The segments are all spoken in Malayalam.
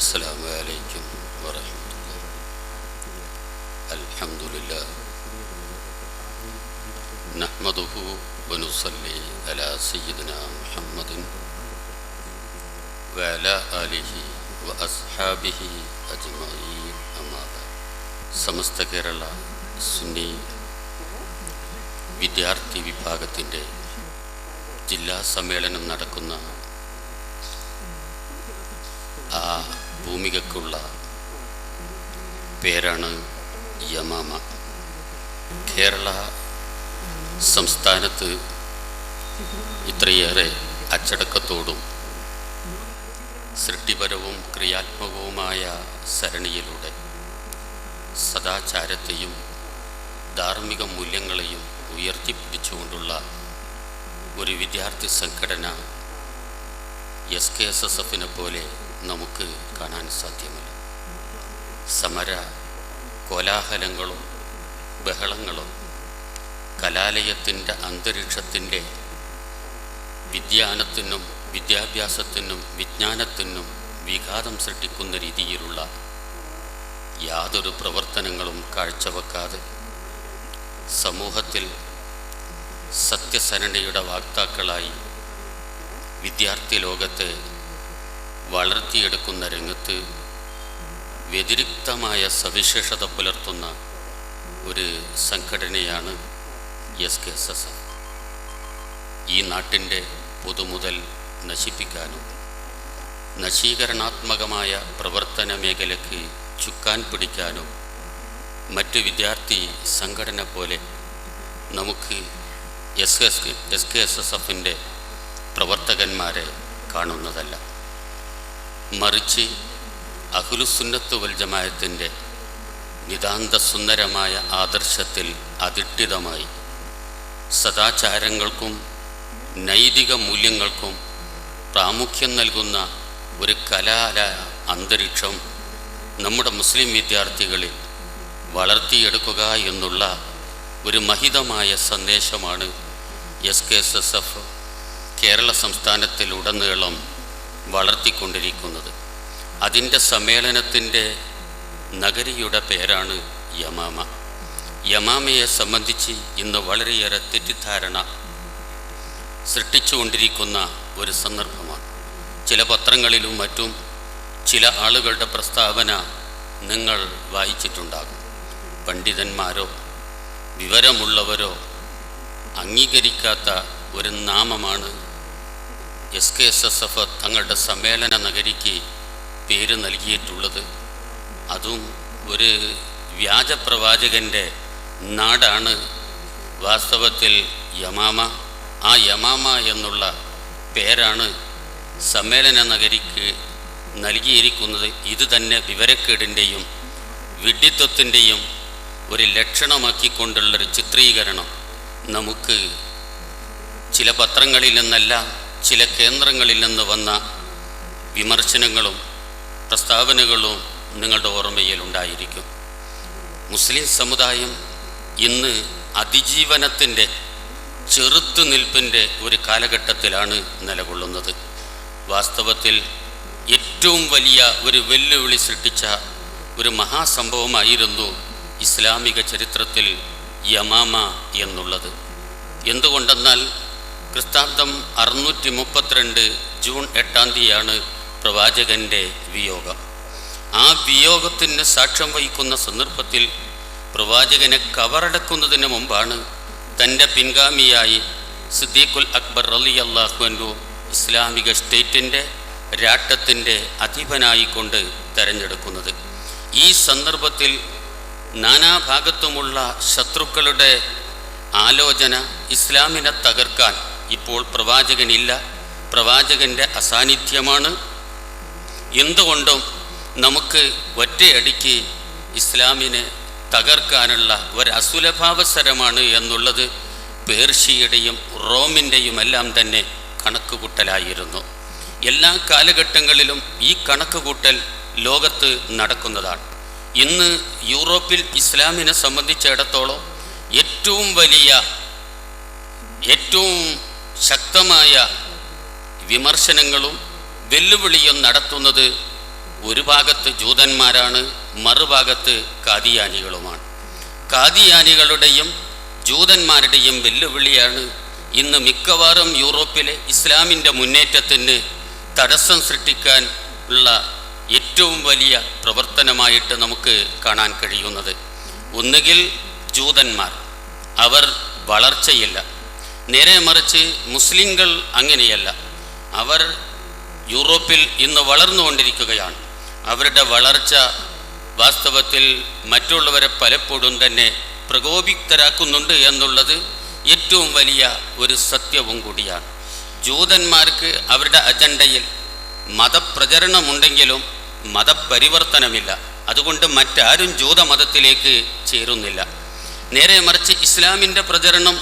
അസ്സലാമു അലൈക്കും വറഹ്മത്തുള്ളാഹി. അൽഹംദുലില്ലാഹ് നഹ്മദുഹു വനുസല്ലി അലാ സയ്യിദിനാ മുഹമ്മദിൻ വഅലാ ആലിഹി വഅസ്ഹാബിഹി അജ്മഈൻ. അമ്മാ ബഅദ്. സമസ്ത കേരള സുന്നി വിദ്യാർത്ഥി വിഭാഗത്തിൻ്റെ ജില്ലാ സമ്മേളനം നടക്കുന്ന ആ ഭൂമികക്കുള്ള പേരാണ് യമാമ. കേരള സംസ്ഥാനത്ത് ഇത്രയേറെ അച്ചടക്കത്തോടും സൃഷ്ടിപരവും ക്രിയാത്മകവുമായ സരണിയിലൂടെ സദാചാരത്തെയും ധാർമ്മിക മൂല്യങ്ങളെയും ഉയർത്തിപ്പിടിച്ചുകൊണ്ടുള്ള ഒരു വിദ്യാർത്ഥി സംഘടന SKSSF പോലെ നമുക്ക് കാണാൻ സാധ്യമല്ല. സമര കോലാഹലങ്ങളും ബഹളങ്ങളും കലാലയത്തിൻ്റെ അന്തരീക്ഷത്തിൻ്റെ വിജ്ഞാനത്തിനും വിദ്യാഭ്യാസത്തിനും വിജ്ഞാനത്തിനും വിഘാതം സൃഷ്ടിക്കുന്ന രീതിയിലുള്ള യാതൊരു പ്രവർത്തനങ്ങളും കാഴ്ചവെക്കാതെ സമൂഹത്തിൽ സത്യസരണയുടെ വാക്താക്കളായി വിദ്യാർത്ഥി ലോകത്തെ വളർത്തിയെടുക്കുന്ന രംഗത്ത് വ്യതിരിക്തമായ സവിശേഷത പുലർത്തുന്ന ഒരു സംഘടനയാണ് SKSSF. ഈ നാട്ടിൻ്റെ പൊതുമുതൽ നശിപ്പിക്കാനും നശീകരണാത്മകമായ പ്രവർത്തന മേഖലയ്ക്ക് ചുക്കാൻ പിടിക്കാനും മറ്റ് വിദ്യാർത്ഥി സംഘടന പോലെ നമുക്ക് SKSSF പ്രവർത്തകന്മാരെ കാണുന്നതല്ല. മറിച്ച് അഹ്ലുസുന്നത്ത് വൽ ജമാഅത്തിൻ്റെ നിതാന്ത സുന്ദരമായ ആദർശത്തിൽ അധിഷ്ഠിതമായി സദാചാരങ്ങൾക്കും നൈതിക മൂല്യങ്ങൾക്കും പ്രാമുഖ്യം നൽകുന്ന ഒരു കലാല അന്തരീക്ഷം നമ്മുടെ മുസ്ലിം വിദ്യാർത്ഥികളിൽ വളർത്തിയെടുക്കുക എന്നുള്ള ഒരു മഹിതമായ സന്ദേശമാണ് SKSSF കേരള സംസ്ഥാനത്തിലുടനീളം വളർത്തിക്കൊണ്ടിരിക്കുന്നത്. അതിൻ്റെ സമ്മേളനത്തിൻ്റെ നഗരിയുടെ പേരാണ് യമാമ. യമാമയെ സംബന്ധിച്ച് ഇന്ന് വളരെയേറെ തെറ്റിദ്ധാരണ സൃഷ്ടിച്ചുകൊണ്ടിരിക്കുന്ന ഒരു സന്ദർഭമാണ്. ചില പത്രങ്ങളിലും മറ്റും ചില ആളുകളുടെ പ്രസ്താവന നിങ്ങൾ വായിച്ചിട്ടുണ്ടാകും. പണ്ഡിതന്മാരോ വിവരമുള്ളവരോ അംഗീകരിക്കാത്ത ഒരു നാമമാണ് SKSSF തങ്ങളുടെ സമ്മേളന നഗരിക്ക് പേര് നൽകിയിട്ടുള്ളത്. അതും ഒരു വ്യാജപ്രവാചകൻ്റെ നാടാണ് വാസ്തവത്തിൽ യമാമ. ആ യമാമ എന്നുള്ള പേരാണ് സമ്മേളന നഗരിക്ക് നൽകിയിരിക്കുന്നത്. ഇത് തന്നെ വിവരക്കേടിൻ്റെയും വിഡ്ഢിത്വത്തിൻ്റെയും ഒരു ലക്ഷണമാക്കിക്കൊണ്ടുള്ളൊരു ചിത്രീകരണം നമുക്ക് ചില പത്രങ്ങളിൽ നിന്നല്ല ചില കേന്ദ്രങ്ങളിൽ നിന്ന് വന്ന വിമർശനങ്ങളും പ്രസ്താവനകളും നിങ്ങളുടെ ഓർമ്മയിൽ ഉണ്ടായിരിക്കും. മുസ്ലിം സമുദായം ഇന്ന് അതിജീവനത്തിൻ്റെ ചെറുത്തുനിൽപ്പിൻ്റെ ഒരു കാലഘട്ടത്തിലാണ് നിലകൊള്ളുന്നത്. വാസ്തവത്തിൽ ഏറ്റവും വലിയ ഒരു വെല്ലുവിളി സൃഷ്ടിച്ച ഒരു മഹാസംഭവമായിരുന്നു ഇസ്ലാമിക ചരിത്രത്തിൽ യമാമ എന്നുള്ളത്. എന്തുകൊണ്ടെന്നാൽ ക്രിസ്താബ്ദം 632 ജൂൺ 8 പ്രവാചകൻ്റെ വിയോഗം. ആ വിയോഗത്തിന് സാക്ഷ്യം വഹിക്കുന്ന സന്ദർഭത്തിൽ പ്രവാചകനെ കവറടക്കുന്നതിന് മുമ്പാണ് തൻ്റെ പിൻഗാമിയായി സിദ്ദീഖുൽ അക്ബർ റളിയല്ലാഹു അൻഹു ഇസ്ലാമിക സ്റ്റേറ്റിൻ്റെ രാഷ്ട്രത്തിൻ്റെ അധിപനായിക്കൊണ്ട് തെരഞ്ഞെടുക്കുന്നത്. ഈ സന്ദർഭത്തിൽ നാനാഭാഗത്തുമുള്ള ശത്രുക്കളുടെ ആലോചന ഇസ്ലാമിനെ തകർക്കാൻ ഇപ്പോൾ പ്രവാചകനില്ല, പ്രവാചകൻ്റെ അസാന്നിധ്യമാണ്, എന്തുകൊണ്ടും നമുക്ക് ഒറ്റയടിക്ക് ഇസ്ലാമിനെ തകർക്കാനുള്ള ഒരസുലഭാവസരമാണ് എന്നുള്ളത് പേർഷ്യയുടെയും റോമിൻ്റെയും എല്ലാം തന്നെ കണക്കുകൂട്ടലായിരുന്നു. എല്ലാ കാലഘട്ടങ്ങളിലും ഈ കണക്കുകൂട്ടൽ ലോകത്ത് നടക്കുന്നതാണ്. ഇന്ന് യൂറോപ്പിൽ ഇസ്ലാമിനെ സംബന്ധിച്ചിടത്തോളം ഏറ്റവും വലിയ ഏറ്റവും ശക്തമായ വിമർശനങ്ങളും വെല്ലുവിളിയും നടത്തുന്നത് ഒരു ഭാഗത്ത് ജൂതന്മാരാണ്, മറുഭാഗത്ത് കാദിയാനികളുമാണ്. കാദിയാനികളുടെയും ജൂതന്മാരുടെയും വെല്ലുവിളിയാണ് ഇന്ന് മിക്കവാറും യൂറോപ്പിലെ ഇസ്ലാമിൻ്റെ മുന്നേറ്റത്തിന് തടസ്സം സൃഷ്ടിക്കാൻ ഉള്ള ഏറ്റവും വലിയ പ്രവർത്തനമായിട്ട് നമുക്ക് കാണാൻ കഴിയുന്നത്. ഒന്നുകിൽ ജൂതന്മാർ, അവർ വളർച്ചയില്ല. നേരെ മറിച്ച് മുസ്ലിങ്ങൾ അങ്ങനെയല്ല, അവർ യൂറോപ്പിൽ ഇന്ന് വളർന്നുകൊണ്ടിരിക്കുകയാണ്. അവരുടെ വളർച്ച വാസ്തവത്തിൽ മറ്റുള്ളവരെ പലപ്പോഴും തന്നെ പ്രകോപിതരാക്കുന്നുണ്ട് എന്നുള്ളത് ഏറ്റവും വലിയ ഒരു സത്യവും കൂടിയാണ്. ജൂതന്മാർക്ക് അവരുടെ അജണ്ടയിൽ മതപ്രചരണമുണ്ടെങ്കിലും മതപരിവർത്തനമില്ല. അതുകൊണ്ട് മറ്റാരും ജൂതമതത്തിലേക്ക് ചേരുന്നില്ല. നേരെ മറിച്ച് ഇസ്ലാമിൻ്റെ പ്രചരണം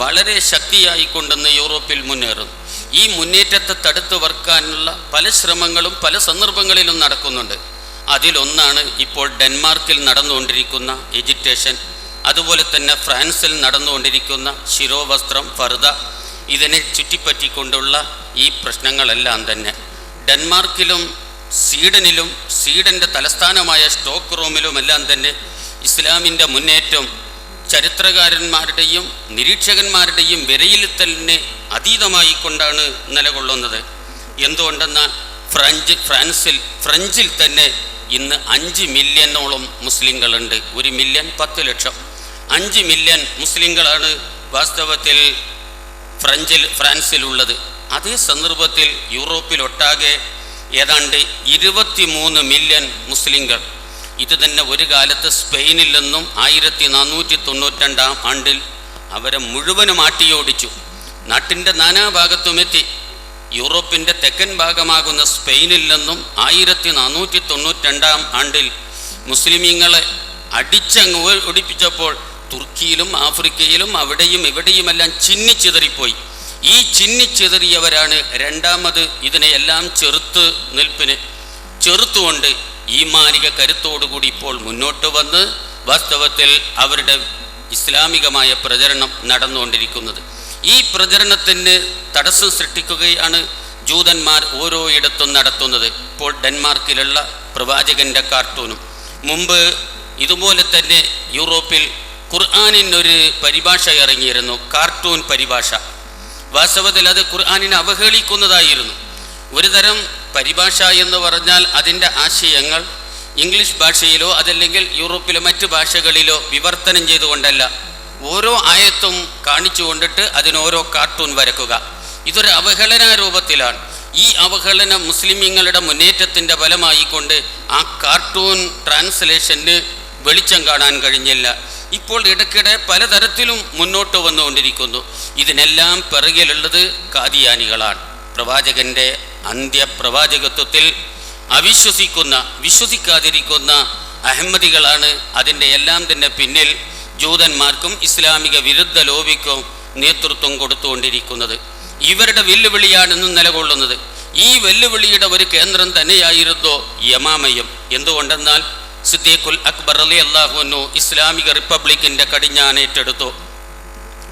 വളരെ ശക്തിയായിക്കൊണ്ടെന്ന് യൂറോപ്പിൽ മുന്നേറുന്നു. ഈ മുന്നേറ്റത്തെ തടുത്തു വെക്കാനുള്ള പല ശ്രമങ്ങളും പല സന്ദർഭങ്ങളിലും നടക്കുന്നുണ്ട്. അതിലൊന്നാണ് ഇപ്പോൾ ഡെൻമാർക്കിൽ നടന്നുകൊണ്ടിരിക്കുന്ന എജിറ്റേഷൻ, അതുപോലെ തന്നെ ഫ്രാൻസിൽ നടന്നുകൊണ്ടിരിക്കുന്ന ശിരോവസ്ത്രം, ഫർദ, ഇതിനെ ചുറ്റിപ്പറ്റിക്കൊണ്ടുള്ള ഈ പ്രശ്നങ്ങളെല്ലാം തന്നെ. ഡെൻമാർക്കിലും സ്വീഡനിലും സ്വീഡൻ്റെ തലസ്ഥാനമായ സ്റ്റോക്ക്ഹോമിലുമെല്ലാം തന്നെ ഇസ്ലാമിൻ്റെ മുന്നേറ്റം ചരിത്രകാരന്മാരുടെയും നിരീക്ഷകന്മാരുടെയും വിലയിരുത്തലിന് അതീതമായിക്കൊണ്ടാണ് നിലകൊള്ളുന്നത്. എന്തുകൊണ്ടെന്നാൽ ഫ്രഞ്ചിൽ തന്നെ ഇന്ന് 5 മില്യണോളം മുസ്ലിങ്ങളുണ്ട്. 1 മില്യൺ 10 ലക്ഷം, 5 മില്യൺ മുസ്ലിങ്ങളാണ് വാസ്തവത്തിൽ ഫ്രാൻസിലുള്ളത്. അതേ സന്ദർഭത്തിൽ യൂറോപ്പിലൊട്ടാകെ ഏതാണ്ട് 23 മില്യൺ മുസ്ലിങ്ങൾ. ഇത് തന്നെ ഒരു കാലത്ത് സ്പെയിനിൽ നിന്നും 1492 ആണ്ടിൽ അവരെ മുഴുവനും ആട്ടിയോടിച്ചു. നാട്ടിൻ്റെ നാനാഭാഗത്തുമെത്തി. യൂറോപ്പിൻ്റെ തെക്കൻ ഭാഗമാകുന്ന സ്പെയിനിൽ നിന്നും 1492 ആണ്ടിൽ മുസ്ലിമീങ്ങളെ അടിച്ചങ്ങ് ഒടിപ്പിച്ചപ്പോൾ തുർക്കിയിലും ആഫ്രിക്കയിലും അവിടെയും ഇവിടെയുമെല്ലാം ചിന്നിച്ചിതറിപ്പോയി. ഈ ചിന്നിച്ചിതറിയവരാണ് രണ്ടാമത് ഇതിനെയെല്ലാം ചെറുത്തുകൊണ്ട് ഈമാനിക കരുത്തോടുകൂടി ഇപ്പോൾ മുന്നോട്ട് വന്ന് വാസ്തവത്തിൽ അവരുടെ ഇസ്ലാമികമായ പ്രചരണം നടന്നുകൊണ്ടിരിക്കുന്നത്. ഈ പ്രചരണത്തിന് തടസ്സം സൃഷ്ടിക്കുകയാണ് ജൂതന്മാർ ഓരോ ഇടത്തും നടത്തുന്നത്. ഇപ്പോൾ ഡെൻമാർക്കിലുള്ള പ്രവാചകൻ്റെ കാർട്ടൂണും, മുമ്പ് ഇതുപോലെ തന്നെ യൂറോപ്പിൽ ഖുർആനിനൊരു പരിഭാഷ ഇറങ്ങിയിരുന്നു, കാർട്ടൂൺ പരിഭാഷ. വാസ്തവത്തിൽ അത് ഖുർആനിനെ അവഹേളിക്കുന്നതായിരുന്നു. ഒരു തരം പരിഭാഷ എന്ന് പറഞ്ഞാൽ അതിൻ്റെ ആശയങ്ങൾ ഇംഗ്ലീഷ് ഭാഷയിലോ അതല്ലെങ്കിൽ യൂറോപ്പിലെ മറ്റ് ഭാഷകളിലോ വിവർത്തനം ചെയ്തുകൊണ്ടല്ല, ഓരോ ആയത്തും കാണിച്ചു കൊണ്ടിട്ട് അതിനോരോ കാർട്ടൂൺ വരക്കുക. ഇതൊരു അവഹേളനാരൂപത്തിലാണ്. ഈ അവഹേളന മുസ്ലിമീങ്ങളുടെ മുന്നേറ്റത്തിൻ്റെ ഫലമായിക്കൊണ്ട് ആ കാർട്ടൂൺ ട്രാൻസ്ലേഷന് വെളിച്ചം കാണാൻ കഴിഞ്ഞില്ല. ഇപ്പോൾ ഇടയ്ക്കിടെ പലതരത്തിലും മുന്നോട്ട് വന്നുകൊണ്ടിരിക്കുന്നു. ഇതിനെല്ലാം പിറകിലുള്ളത് കാദിയാനികളാണ്. പ്രവാചകൻ്റെ അന്ത്യപ്രവാചകത്വത്തിൽ വിശ്വസിക്കാതിരിക്കുന്ന അഹമ്മദികളാണ് അതിൻ്റെ എല്ലാം തന്നെ പിന്നിൽ ജൂതന്മാർക്കും ഇസ്ലാമിക വിരുദ്ധ ലോബിക്കും നേതൃത്വം കൊടുത്തുകൊണ്ടിരിക്കുന്നത്. ഇവരുടെ വെല്ലുവിളിയാണെന്ന് നിലകൊള്ളുന്നത്. ഈ വെല്ലുവിളിയുടെ ഒരു കേന്ദ്രം തന്നെയായിരുന്നു യമാമയും. എന്തുകൊണ്ടെന്നാൽ സിദ്ദീഖുൽ അക്ബർ റളിയല്ലാഹു അൻഹു ഇസ്ലാമിക റിപ്പബ്ലിക്കിൻ്റെ കടിഞ്ഞാണേറ്റെടുത്തു,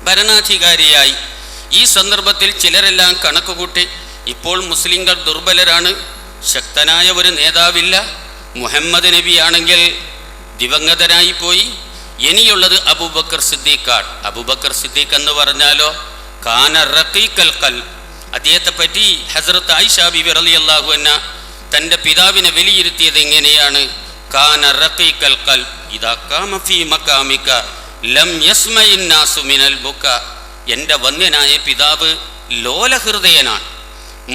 ഭരണാധികാരിയായി. ഈ സന്ദർഭത്തിൽ ചിലരെല്ലാം കണക്കുകൂട്ടി, ഇപ്പോൾ മുസ്ലിങ്ങൾ ദുർബലരാണ്, ശക്തനായ ഒരു നേതാവില്ല. മുഹമ്മദ് നബിയാണെങ്കിൽ ദിവംഗതനായി പോയി. ഇനിയുള്ളത് അബൂബക്കർ സിദ്ദീഖാണ്. അബൂബക്കർ സിദ്ദീഖ് എന്ന് പറഞ്ഞാലോ കാന റഖീഖൽ ഖൽബ്. അദ്ദേഹത്തെ പറ്റി ഹസ്രത്ത് ആയിഷ ബിബി റളിയല്ലാഹു അൻഹ തൻ്റെ പിതാവിനെ വിലയിരുത്തിയത് എങ്ങനെയാണ്? കാന റഖീഖൽ ഖൽബ് ഇദാ ഖാമ ഫീ മഖാമിക ലം യസ്മഇൻ നാസു മിനൽ ബുകാ. എൻ്റെ വന്യനായ പിതാവ് ലോലഹൃദയനാണ്,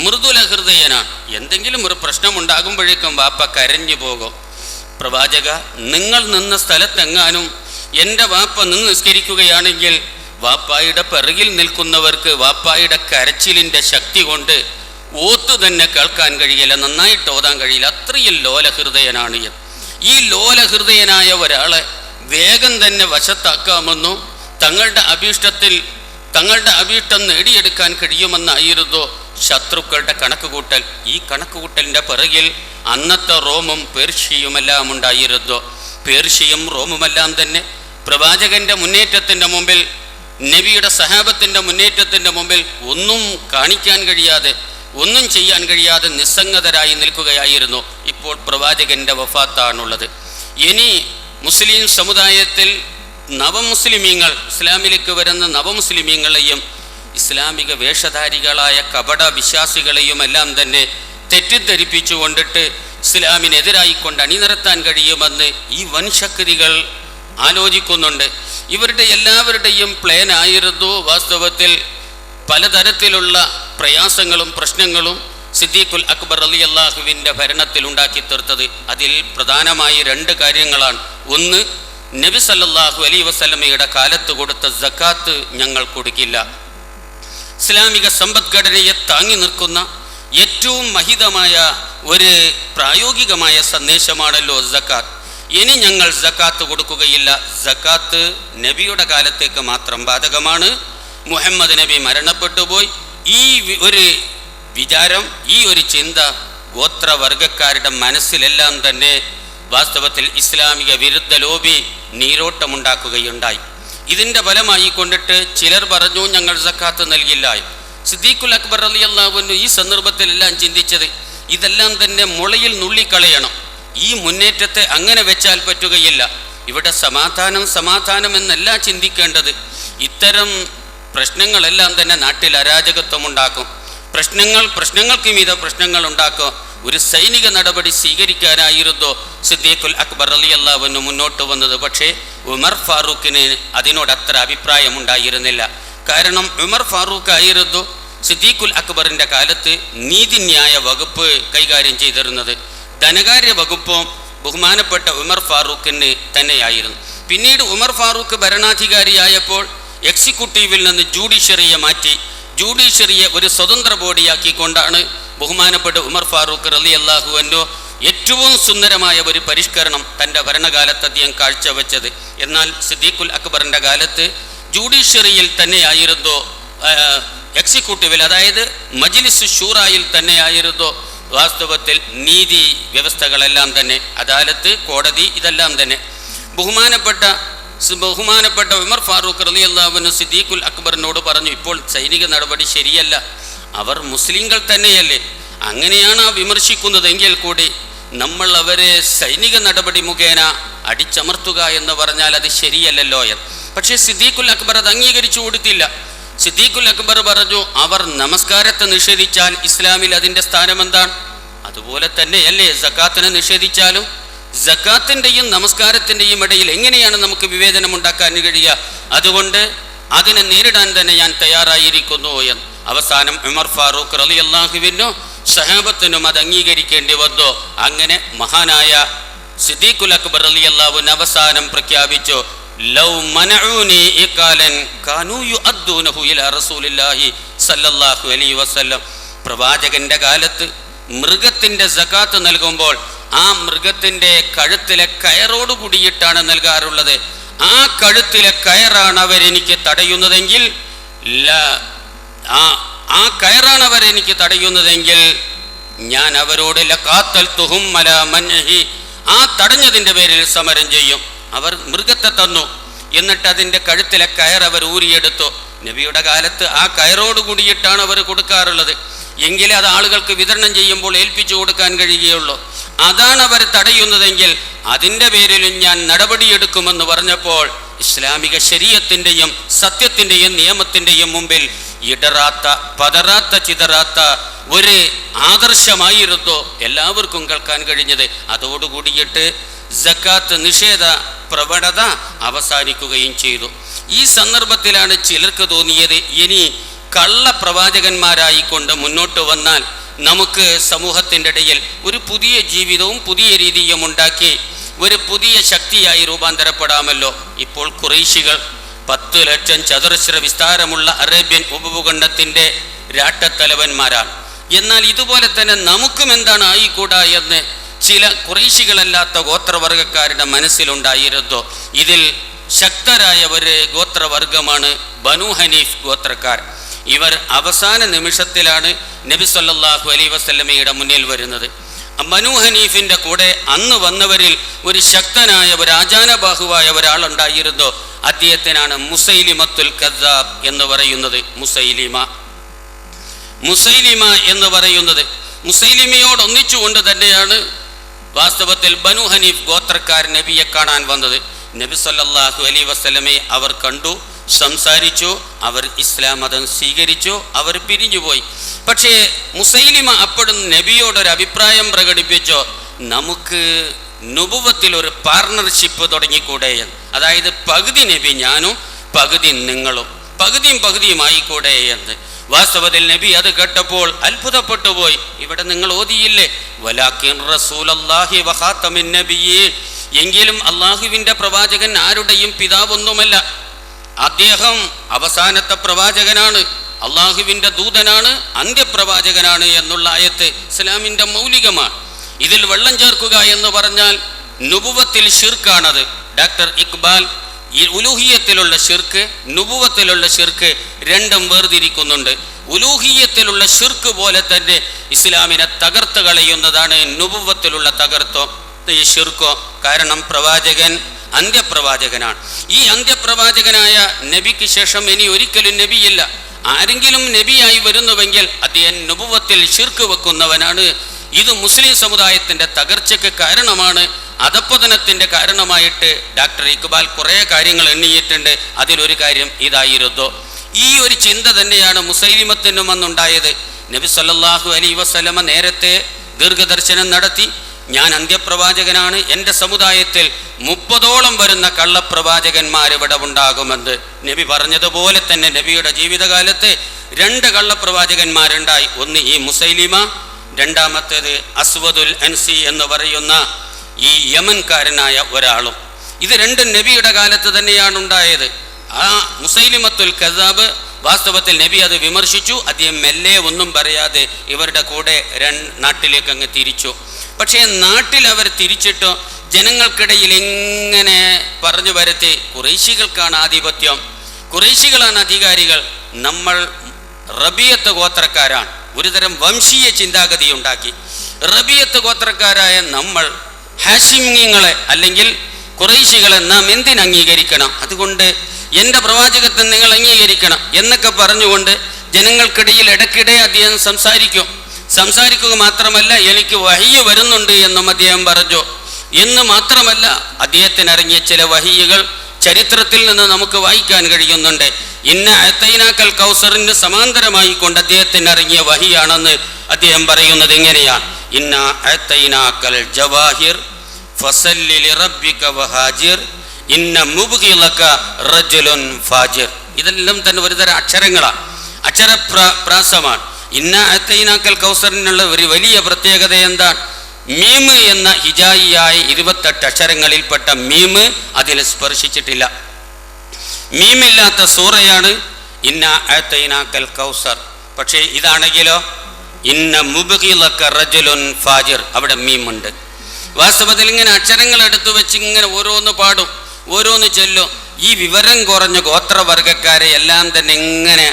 മൃദുലഹൃദയനാണ്. എന്തെങ്കിലും ഒരു പ്രശ്നമുണ്ടാകുമ്പോഴേക്കും വാപ്പ കരഞ്ഞു പോകും. പ്രവാചക, നിങ്ങൾ നിന്ന സ്ഥലത്തെങ്ങാനും എൻ്റെ വാപ്പ നിന്ന് നിസ്കരിക്കുകയാണെങ്കിൽ വാപ്പായുടെ പിറകിൽ നിൽക്കുന്നവർക്ക് വാപ്പായുടെ കരച്ചിലിൻ്റെ ശക്തി കൊണ്ട് ഓത്തു തന്നെ കേൾക്കാൻ കഴിയില്ല, നന്നായിട്ട് ഓതാൻ കഴിയില്ല. അത്രയും ലോലഹൃദയനാണ്. ഈ ലോലഹൃദയനായ ഒരാളെ വേഗം തന്നെ വശത്താക്കാമെന്നും തങ്ങളുടെ അഭീഷ്ടം നേടിയെടുക്കാൻ കഴിയുമെന്നായിരുന്നു ശത്രുക്കളുടെ കണക്കുകൂട്ടൽ. ഈ കണക്കുകൂട്ടലിൻ്റെ പിറകിൽ അന്നത്തെ റോമും പേർഷ്യയുമെല്ലാം ഉണ്ടായിരുന്നു. പേർഷ്യയും റോമുമെല്ലാം തന്നെ പ്രവാചകൻ്റെ മുന്നേറ്റത്തിൻ്റെ മുമ്പിൽ, നബിയുടെ സഹാബത്തിൻ്റെ മുന്നേറ്റത്തിൻ്റെ മുമ്പിൽ ഒന്നും കാണിക്കാൻ കഴിയാതെ, ഒന്നും ചെയ്യാൻ കഴിയാതെ നിസ്സംഗതരായി നിൽക്കുകയായിരുന്നു. ഇപ്പോൾ പ്രവാചകൻ്റെ വഫാത്താണുള്ളത്. ഇനി മുസ്ലിം സമുദായത്തിൽ നവമുസ്ലിമീങ്ങൾ, ഇസ്ലാമിലേക്ക് വരുന്ന നവമുസ്ലിമീങ്ങളെയും ഇസ്ലാമിക വേഷധാരികളായ കപട വിശ്വാസികളെയും എല്ലാം തന്നെ തെറ്റിദ്ധരിപ്പിച്ചുകൊണ്ടിട്ട് ഇസ്ലാമിനെതിരായിക്കൊണ്ട് അണിനിരത്താൻ കഴിയുമെന്ന് ഈ വൻശക്തികൾ ആലോചിക്കുന്നുണ്ട്. ഇവരുടെ എല്ലാവരുടെയും പ്ലാൻ ആയിരുന്നു വാസ്തവത്തിൽ പലതരത്തിലുള്ള പ്രയാസങ്ങളും പ്രശ്നങ്ങളും സിദ്ദീഖുൽ അക്ബർ റളിയല്ലാഹുവിൻ്റെ ഭരണത്തിൽ ഉണ്ടാക്കി തീർത്തത്. അതിൽ പ്രധാനമായി 2 കാര്യങ്ങളാണ്. ഒന്ന്, നബി സല്ലല്ലാഹു അലൈഹി വസല്ലമയുടെ കാലത്ത് കൊടുത്ത സക്കാത്ത് ഞങ്ങൾ കൊടുക്കില്ല. ഇസ്ലാമിക സമ്പദ്ഘടനയെ താങ്ങി നിൽക്കുന്ന ഏറ്റവും മഹിതമായ ഒരു പ്രായോഗികമായ സന്ദേശമാണല്ലോ സക്കാത്ത്. ഇനി ഞങ്ങൾ സക്കാത്ത് കൊടുക്കുകയില്ല. സക്കാത്ത് നബിയുടെ കാലത്തേക്ക് മാത്രം ബാധകമാണ്. മുഹമ്മദ് നബി മരണപ്പെട്ടുപോയി. ഈ ഒരു വിചാരം, ഈ ഒരു ചിന്ത ഗോത്രവർഗക്കാരുടെ മനസ്സിലെല്ലാം തന്നെ വാസ്തവത്തിൽ ഇസ്ലാമിക വിരുദ്ധ ലോബി നീരോട്ടമുണ്ടാക്കുകയുണ്ടായി. ഇതിൻ്റെ ഫലമായി കൊണ്ടിട്ട് ചിലർ പറഞ്ഞു ഞങ്ങൾ സക്കാത്ത് നൽകില്ല. സിദ്ദീഖുൽ അക്ബർ റളിയല്ലാഹു അൻഹു ഈ സന്ദർഭത്തിലെല്ലാം ചിന്തിച്ചത് ഇതെല്ലാം തന്നെ മുളയിൽ നുള്ളിക്കളയണം. ഈ മുന്നേറ്റത്തെ അങ്ങനെ വെച്ചാൽ പറ്റുകയില്ല. ഇവിടെ സമാധാനം എന്നല്ല ചിന്തിക്കേണ്ടത്. ഇത്തരം പ്രശ്നങ്ങളെല്ലാം തന്നെ നാട്ടിൽ അരാജകത്വം ഉണ്ടാക്കും. പ്രശ്നങ്ങൾക്ക് മീത പ്രശ്നങ്ങൾ ഉണ്ടാക്കും. ഒരു സൈനിക നടപടി സ്വീകരിക്കാനായിരുന്നു സിദ്ദീഖുൽ അക്ബർ റളിയല്ലാഹു അൻഹു മുന്നോട്ട് വന്നത്. പക്ഷേ ഉമർ ഫാറൂഖിന് അതിനോട് അത്ര അഭിപ്രായമുണ്ടായിരുന്നില്ല. കാരണം ഉമർ ഫാറൂഖ് ആയിരുന്നു സിദ്ദീഖുൽ അക്ബറിൻ്റെ കാലത്ത് നീതിന്യായ വകുപ്പ് കൈകാര്യം ചെയ്തിരുന്നത്. ധനകാര്യ വകുപ്പും ബഹുമാനപ്പെട്ട ഉമർ ഫാറൂഖിന് തന്നെയായിരുന്നു. പിന്നീട് ഉമർ ഫാറൂഖ് ഭരണാധികാരിയായപ്പോൾ എക്സിക്യൂട്ടീവിൽ നിന്ന് ജുഡീഷ്യറിയെ മാറ്റി. ജുഡീഷ്യറിയെ ഒരു സ്വതന്ത്ര ബോഡിയാക്കിക്കൊണ്ടാണ് ബഹുമാനപ്പെട്ട ഉമർ ഫാറൂഖ് റളിയല്ലാഹു അൻഹു ഏറ്റവും സുന്ദരമായ ഒരു പരിഷ്കരണം തൻ്റെ ഭരണകാലത്ത് അദ്ദേഹം കാഴ്ചവെച്ചത്. എന്നാൽ സിദ്ദീഖുൽ അക്ബറിൻ്റെ കാലത്ത് ജുഡീഷ്യറിയിൽ തന്നെയായിരുന്നു, എക്സിക്യൂട്ടീവിൽ അതായത് മജ്ലിസ് ഷൂറായിൽ തന്നെയായിരുന്നു വാസ്തവത്തിൽ നീതി വ്യവസ്ഥകളെല്ലാം തന്നെ, അദാലത്ത്, കോടതി, ഇതെല്ലാം തന്നെ. ബഹുമാനപ്പെട്ട ഉമർ ഫാറൂഖ് റളിയല്ലാഹു അൻഹു സിദ്ദീഖുൽ അക്ബറിനോട് പറഞ്ഞു, ഇപ്പോൾ സൈനിക നടപടി ശരിയല്ല, അവർ മുസ്ലിങ്ങൾ തന്നെയല്ലേ, അങ്ങനെയാണ് വിമർശിക്കുന്നതെങ്കിൽ കൂടി നമ്മൾ അവരെ സൈനിക നടപടി മുഖേന അടിച്ചമർത്തുക എന്ന് പറഞ്ഞാൽ അത് ശരിയല്ലല്ലോ എന്ന്. പക്ഷേ സിദ്ദീഖുൽ അക്ബർ അത് അംഗീകരിച്ചു കൊടുത്തില്ല. സിദ്ദീഖുൽ അക്ബർ പറഞ്ഞു, അവർ നമസ്കാരത്തെ നിഷേധിച്ചാൽ ഇസ്ലാമിൽ അതിൻ്റെ സ്ഥാനം എന്താണ്? അതുപോലെ തന്നെയല്ലേ സക്കാത്തിനെ നിഷേധിച്ചാലും സക്കാത്തിൻ്റെയും നമസ്കാരത്തിൻ്റെയും ഇടയിൽ എങ്ങനെയാണ് നമുക്ക് വിവേചനം ഉണ്ടാക്കാൻ കഴിയുക? അതുകൊണ്ട് അതിനെ നേരിടാൻ തന്നെ ഞാൻ തയ്യാറായിരിക്കുന്നു എന്ന്. അവസാനം ഉമർ ഫാറൂഖ് റളിയല്ലാഹുവിനും സഹാബത്തിനും അത് അംഗീകരിക്കേണ്ടി വന്നു. അങ്ങനെ മഹാനായ സിദ്ദീഖുൽ അക്ബർ റളിയല്ലാഹു അൻഹു അവസാനം പ്രഖ്യാപിച്ചു, ലൗ മനഊനി ഇഖാലൻ കാനൂ യുഅദ്ദൂനഹു ഇലാ റസൂലില്ലാഹി സല്ലല്ലാഹു അലൈഹി വസല്ലം. പ്രവാചകന്റെ കാലത്ത് മൃഗത്തിൻ്റെ സകാത്ത് നൽകുമ്പോൾ ആ മൃഗത്തിൻ്റെ കഴുത്തിലെ കയറോട് കൂടിയിട്ടാണ് നൽകാറുള്ളത്. ആ കഴുത്തിലെ കയറാണ് അവരെനിക്ക് തടയുന്നതെങ്കിൽ ആ കയറാണ് അവരെനിക്ക് തടയുന്നതെങ്കിൽ ഞാൻ അവരോട് ലഖാത്തൽതുഹും അലാ മൻഹി, ആ തടഞ്ഞതിൻ്റെ പേരിൽ സമരം ചെയ്യും. അവർ മൃഗത്തെ തന്നു, എന്നിട്ട് അതിൻ്റെ കഴുത്തിലെ കയർ അവർ ഊരിയെടുത്തു. നബിയുടെ കാലത്ത് ആ കയറോട് കൂടിയിട്ടാണ് അവർ കൊടുക്കാറുള്ളത്. എങ്കിലേ അത് ആളുകൾക്ക് വിതരണം ചെയ്യുമ്പോൾ ഏൽപ്പിച്ചു കൊടുക്കാൻ കഴിയുകയുള്ളൂ. അതാണ് അവർ തടയുന്നതെങ്കിൽ അതിൻ്റെ പേരിലും ഞാൻ നടപടിയെടുക്കുമെന്ന് പറഞ്ഞപ്പോൾ ഇസ്ലാമിക ശരീഅത്തിൻ്റെയും സത്യത്തിൻ്റെയും നിയമത്തിൻ്റെയും മുമ്പിൽ ഇടറാത്ത, പതറാത്ത, ചിതറാത്ത ഒരു ആദർശമായിരുന്നു എല്ലാവർക്കും കേൾക്കാൻ കഴിഞ്ഞത്. അതോടുകൂടിയിട്ട് സക്കാത്ത് നിഷേധ പ്രവണത അവസാനിക്കുകയും ചെയ്തു. ഈ സന്ദർഭത്തിലാണ് ചിലർക്ക് തോന്നിയത്, ഇനി കള്ളപ്രവാചകന്മാരായിക്കൊണ്ട് മുന്നോട്ട് വന്നാൽ നമുക്ക് സമൂഹത്തിൻ്റെ ഇടയിൽ ഒരു പുതിയ ജീവിതവും പുതിയ രീതിയും ഉണ്ടാക്കി ഒരു പുതിയ ശക്തിയായി രൂപാന്തരപ്പെടാമല്ലോ. ഇപ്പോൾ ഖുറൈശികൾ 10 ലക്ഷം ചതുരശ്ര വിസ്താരമുള്ള അറേബ്യൻ ഉപഭൂഖണ്ഡത്തിൻ്റെ രാട്ടത്തലവന്മാരാണ്. എന്നാൽ ഇതുപോലെ തന്നെ നമുക്കും എന്താണ് ആയിക്കൂടാ എന്ന് ചില ഖുറൈശികളല്ലാത്ത ഗോത്രവർഗക്കാരുടെ മനസ്സിലുണ്ടായിരുന്നു. ഇതിൽ ശക്തരായ ഒരു ഗോത്രവർഗമാണ് ബനു ഹനീഫ് ഗോത്രക്കാർ. ഇവർ അവസാന നിമിഷത്തിലാണ് നബി സല്ലല്ലാഹു അലൈഹി വസല്ലമയുടെ മുന്നിൽ വരുന്നത്. ബനു ഹനീഫിൻ്റെ കൂടെ അന്ന് വന്നവരിൽ ഒരു ശക്തനായ ഒരു ആജാനബാഹുവായ ഒരാളുണ്ടായിരുന്നു. അദ്ദേഹത്തിനാണ് മുസൈലിമത്തുൽ കദ്ദാബ് എന്ന് പറയുന്നത്. മുസൈലിമ എന്ന് പറയുന്നത്. മുസൈലിമയോട് ഒന്നിച്ചുകൊണ്ട് തന്നെയാണ് വാസ്തവത്തിൽ ബനു ഹനീഫ് ഗോത്രക്കാർ നബിയെ കാണാൻ വന്നത്. നബി സല്ലല്ലാഹു അലൈഹി വസല്ലമയെ അവർ കണ്ടു, സംസാരിച്ചു, അവർ ഇസ്ലാം മതം സ്വീകരിച്ചു, അവർ പിരിഞ്ഞുപോയി. പക്ഷേ മുസൈലിമ അപ്പോഴും നബിയോടൊരു അഭിപ്രായം പ്രകടിപ്പിച്ചോ, നമുക്ക് നുബുവത്തിൽ ഒരു പാർട്ണർഷിപ്പ് തുടങ്ങിക്കൂടെ എന്ന്. അതായത് പകുതി നബി ഞാനും പകുതി നിങ്ങളും, പകുതിയും പകുതിയുമായിക്കൂടെ എന്ന്. വാസ്തവത്തിൽ നബി അത് കേട്ടപ്പോൾ അത്ഭുതപ്പെട്ടു പോയി. ഇവിടെ നിങ്ങൾ ഓതിയില്ലേ, വലാകിൻ റസൂലല്ലാഹി വഖാതമിൻ നബിയ്യീൻ, എങ്കിലും അള്ളാഹുവിൻ്റെ പ്രവാചകൻ ആരുടെയും പിതാവൊന്നുമല്ല, അദ്ദേഹം അവസാനത്തെ പ്രവാചകനാണ്, അള്ളാഹുവിൻ്റെ ദൂതനാണ്, അന്ത്യപ്രവാചകനാണ് എന്നുള്ള ആയത്ത് ഇസ്ലാമിൻ്റെ മൗലികമാണ്. ഇതിൽ വെള്ളം ചേർക്കുക എന്ന് പറഞ്ഞാൽ നുബുവത്തിൽ ഷിർക്കാണത്. ഡോക്ടർ ഇക്ബാൽ ഈ ഉലൂഹിയത്തിലുള്ള ഷിർക്ക്, നുബുവത്തിലുള്ള ഷിർക്ക് രണ്ടും വേർതിരിക്കുന്നുണ്ട്. ഉലൂഹിയത്തിലുള്ള ഷിർക്ക് പോലെ തന്നെ ഇസ്ലാമിനെ തകർത്ത് കളയുന്നതാണ് നുബുവത്തിലുള്ള ഈ ഷിർക്കോ. കാരണം പ്രവാചകൻ അന്ത്യപ്രവാചകനാണ്. ഈ അന്ത്യപ്രവാചകനായ നബിക്ക് ശേഷം ഇനി ഒരിക്കലും നബിയില്ല. ആരെങ്കിലും നബിയായി വരുന്നുവെങ്കിൽ അദ്ദേഹം നുബുവത്തിൽ ഷിർക്ക് വെക്കുന്നവനാണ്. ഇത് മുസ്ലിം സമുദായത്തിൻ്റെ തകർച്ചയ്ക്ക് കാരണമാണ്, അധപ്പതനത്തിൻ്റെ കാരണമായിട്ട് ഡോക്ടർ ഇക്ബാൽ കുറേ കാര്യങ്ങൾ എണ്ണിയിട്ടുണ്ട്. അതിലൊരു കാര്യം ഇതായിരുന്നു. ഈ ഒരു ചിന്ത തന്നെയാണ് മുസൈലിമത്തിനും അന്നുണ്ടായത്. നബി സല്ലല്ലാഹു അലൈഹി വസല്ലമ നേരത്തെ ദീർഘദർശനം നടത്തി, ഞാൻ അന്ത്യപ്രവാചകനാണ്, എൻ്റെ സമുദായത്തിൽ 30ഓളം വരുന്ന കള്ളപ്രവാചകന്മാർ ഇവിടെ ഉണ്ടാകുമെന്ന് നബി പറഞ്ഞതുപോലെ തന്നെ നബിയുടെ ജീവിതകാലത്ത് 2 കള്ളപ്രവാചകന്മാരുണ്ടായി. ഒന്ന് ഈ മുസൈലിമ, രണ്ടാമത്തേത് അസ്വദുൽ അൻസി എന്ന് പറയുന്ന ഈ യമൻകാരനായ ഒരാളും. ഇത് രണ്ടും നബിയുടെ കാലത്ത് തന്നെയാണ് ഉണ്ടായത്. ആ മുസൈലിമത്തുൽ കസാബ് വാസ്തവത്തിൽ നബി അത് വിമർശിച്ചു. അദ്ദേഹം മെല്ലെ ഒന്നും പറയാതെ ഇവരുടെ കൂടെ നാട്ടിലേക്ക് അങ്ങ് തിരിച്ചു. പക്ഷേ നാട്ടിൽ അവർ തിരിച്ചിട്ടോ ജനങ്ങൾക്കിടയിൽ ഇങ്ങനെ പറഞ്ഞു വരുത്തി, ഖുറൈശികൾക്കാണ് ആധിപത്യം, ഖുറൈശികളാണ് അധികാരികൾ, നമ്മൾ റബിയത്ത് ഗോത്രക്കാരാണ്. ഒരുതരം വംശീയ ചിന്താഗതി ഉണ്ടാക്കി. റബിയത്ത് ഗോത്രക്കാരായ നമ്മൾ ഹാഷിമ്യങ്ങളെ അല്ലെങ്കിൽ ഖുറൈശികളെ നാം എന്തിന് അംഗീകരിക്കണം, അതുകൊണ്ട് എൻ്റെ പ്രവാചകത്തെ നിങ്ങൾ അംഗീകരിക്കണം എന്നൊക്കെ പറഞ്ഞുകൊണ്ട് ജനങ്ങൾക്കിടയിൽ ഇടയ്ക്കിടെ അദ്ദേഹം സംസാരിക്കുക മാത്രമല്ല, എനിക്ക് വഹിയ് വരുന്നുണ്ട് എന്നും അദ്ദേഹം പറഞ്ഞു. എന്ന് മാത്രമല്ല, അദ്ദേഹത്തിന് ഇറങ്ങിയ ചില വഹിയുകൾ ചരിത്രത്തിൽ നിന്ന് നമുക്ക് വായിക്കാൻ കഴിയുന്നുണ്ട്. ഇന്ന അത്തൈനാക്കൽ കൗസറിന് സമാന്തരമായി കൊണ്ട് അദ്ദേഹത്തിന് ഇറങ്ങിയ വഹിയാണെന്ന് അദ്ദേഹം പറയുന്നത് എങ്ങനെയാണ്? ഇന്ന അത്തൈനാക്കൽ ജവാഹിർ ഫസല്ലി ലിറബ്ബിക വഹാജിർ ഇന്ന മുബ്ഗിലക റജുലുൻ ഫാജിർ. ഇതെല്ലാം തന്നെ ഒരുതരം അക്ഷരങ്ങളാണ്, അക്ഷരപ്രാസമാണ്. ഇന്ന അത്തൈനാക്കൽ കൗസറിനുള്ള ഒരു വലിയ പ്രത്യേകത എന്താണ്? മീമ് എന്ന ഹിജായിയായ 28 അക്ഷരങ്ങളിൽപ്പെട്ട മീമ് അതിൽ സ്പർശിച്ചിട്ടില്ല. മീമില്ലാത്ത സൂറയാണ് ഇന്ന അത്തൈനാക്കൽ കൗസർ. പക്ഷേ ഇതാണെങ്കിലോ ഇന്ന മുബ്ഗിലക റജുലുൻ ഫാജിർ, അവിടെ മീമുണ്ട്. വാസ്തവത്തിൽ ഇങ്ങനെ അക്ഷരങ്ങൾ എടുത്തു വെച്ച് ഇങ്ങനെ ഓരോന്ന് പാടും, ഓരോന്ന് ചൊല്ലും. ഈ വിവരം കുറഞ്ഞ ഗോത്രവർഗക്കാരെ എല്ലാം തന്നെ ഇങ്ങനെ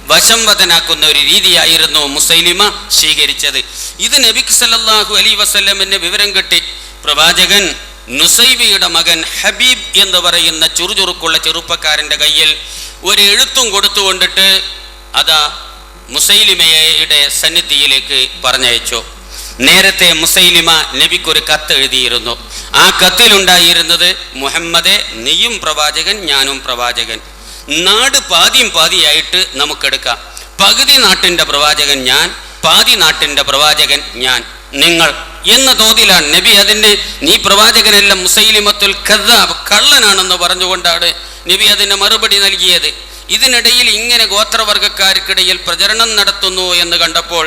വശംവദനാക്കുന്ന ഒരു രീതിയായിരുന്നു മുസൈലിമ സ്വീകരിച്ചത്. ഇത് നബിക്ക് സല്ലല്ലാഹു അലൈഹി വസല്ലമിന് വിവരം കിട്ടി. പ്രവാചകൻ നുസൈബിയുടെ മകൻ ഹബീബ് എന്ന് പറയുന്ന ചുറുചുറുക്കുള്ള ചെറുപ്പക്കാരൻ്റെ കയ്യിൽ ഒരു എഴുത്തും കൊടുത്തുകൊണ്ടിട്ട് അതാ മുസൈലിമയുടെ സന്നിധിയിലേക്ക് പറഞ്ഞയച്ചു. നേരത്തെ മുസൈലിമ നബിക്കൊരു കത്ത് എഴുതിയിരുന്നു. ആ കത്തിലുണ്ടായിരുന്നത്, മുഹമ്മദെ, നീയും പ്രവാചകൻ, ഞാനും പ്രവാചകൻ, നാട് പാതിയും പാതിയായിട്ട് നമുക്കെടുക്കാം. പകുതി നാട്ടിൻ്റെ പ്രവാചകൻ ഞാൻ, പാതി നാട്ടിൻ്റെ പ്രവാചകൻ ഞാൻ, നിങ്ങൾ എന്ന തോതിലാണ് നബി അതിൻ്റെ നീ പ്രവാചകനല്ല, മുസൈലിമത്തുൽ കദ്ദാബ് കള്ളനാണെന്ന് പറഞ്ഞുകൊണ്ടാണ് നബി അതിന് മറുപടി നൽകിയത്. ഇതിനിടയിൽ ഇങ്ങനെ ഗോത്രവർഗക്കാർക്കിടയിൽ പ്രചരണം നടത്തുന്നു എന്ന് കണ്ടപ്പോൾ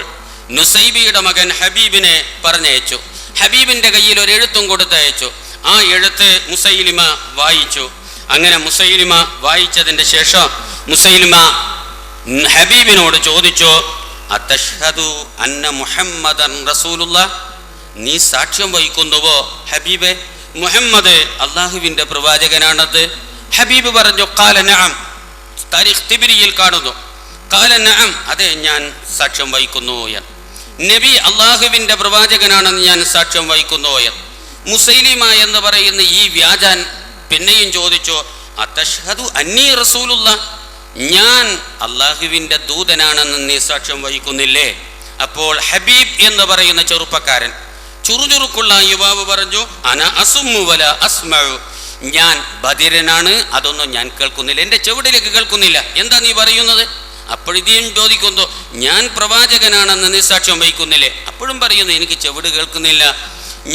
നുസൈബിയുടെ മകൻ ഹബീബിനെ പറഞ്ഞയച്ചു. ഹബീബിൻ്റെ കയ്യിൽ ഒരു എഴുത്തും കൊടുത്തയച്ചു. ആ എഴുത്ത് മുസൈലിമ വായിച്ചു. അങ്ങനെ മുസൈലിമ വായിച്ചതിൻ്റെ ശേഷം മുസൈലിമ ഹബീബിനോട് ചോദിച്ചു, അത്തഷ്ഹദു അന്ന മുഹമ്മദൻ റസൂലുള്ളാഹ്, നീ സാക്ഷ്യം വഹിക്കുന്നുവോ ഹബീബെ മുഹമ്മദ് അള്ളാഹുവിൻ്റെ പ്രവാചകനാണത്? ഹബീബ് പറഞ്ഞു, ഖാല നഅം. താരിഖ് തിബ്രിയിൽ കാണുന്നു, ഖാല നഅം, അതെ ഞാൻ സാക്ഷ്യം വഹിക്കുന്നു എന്ന്. നബി അള്ളാഹുവിൻ്റെ പ്രവാചകനാണെന്ന് ഞാൻ സാക്ഷ്യം വഹിക്കുന്നു എന്ന്. മുസൈലിമ എന്ന് പറയുന്ന ഈ വ്യാജാൻ പിന്നെയും ചോദിച്ചു, അത്തഷ്ഹദു അന്നീ റസൂലുള്ളാഹ്, ഞാൻ അള്ളാഹുവിൻ്റെ ദൂതനാണെന്ന് നീ സാക്ഷ്യം വഹിക്കുന്നില്ലേ? അപ്പോൾ ഹബീബ് എന്ന് പറയുന്ന ചെറുപ്പക്കാരൻ, ചുറുചുറുക്കുള്ള യുവാവ് പറഞ്ഞു, അന അസുമ്മു വല അസ്മഉ, ഞാൻ ബധിരനാണ്, അതൊന്നും ഞാൻ കേൾക്കുന്നില്ല, എൻ്റെ ചെവിടിലേക്ക് കേൾക്കുന്നില്ല. എന്താ നീ പറയുന്നത്? അപ്പോഴിതേയും ചോദിക്കുന്നു, ഞാൻ പ്രവാചകനാണെന്ന് നീ സാക്ഷ്യം വഹിക്കുന്നില്ലേ? അപ്പോഴും പറയുന്നു, എനിക്ക് ചെവിട് കേൾക്കുന്നില്ല,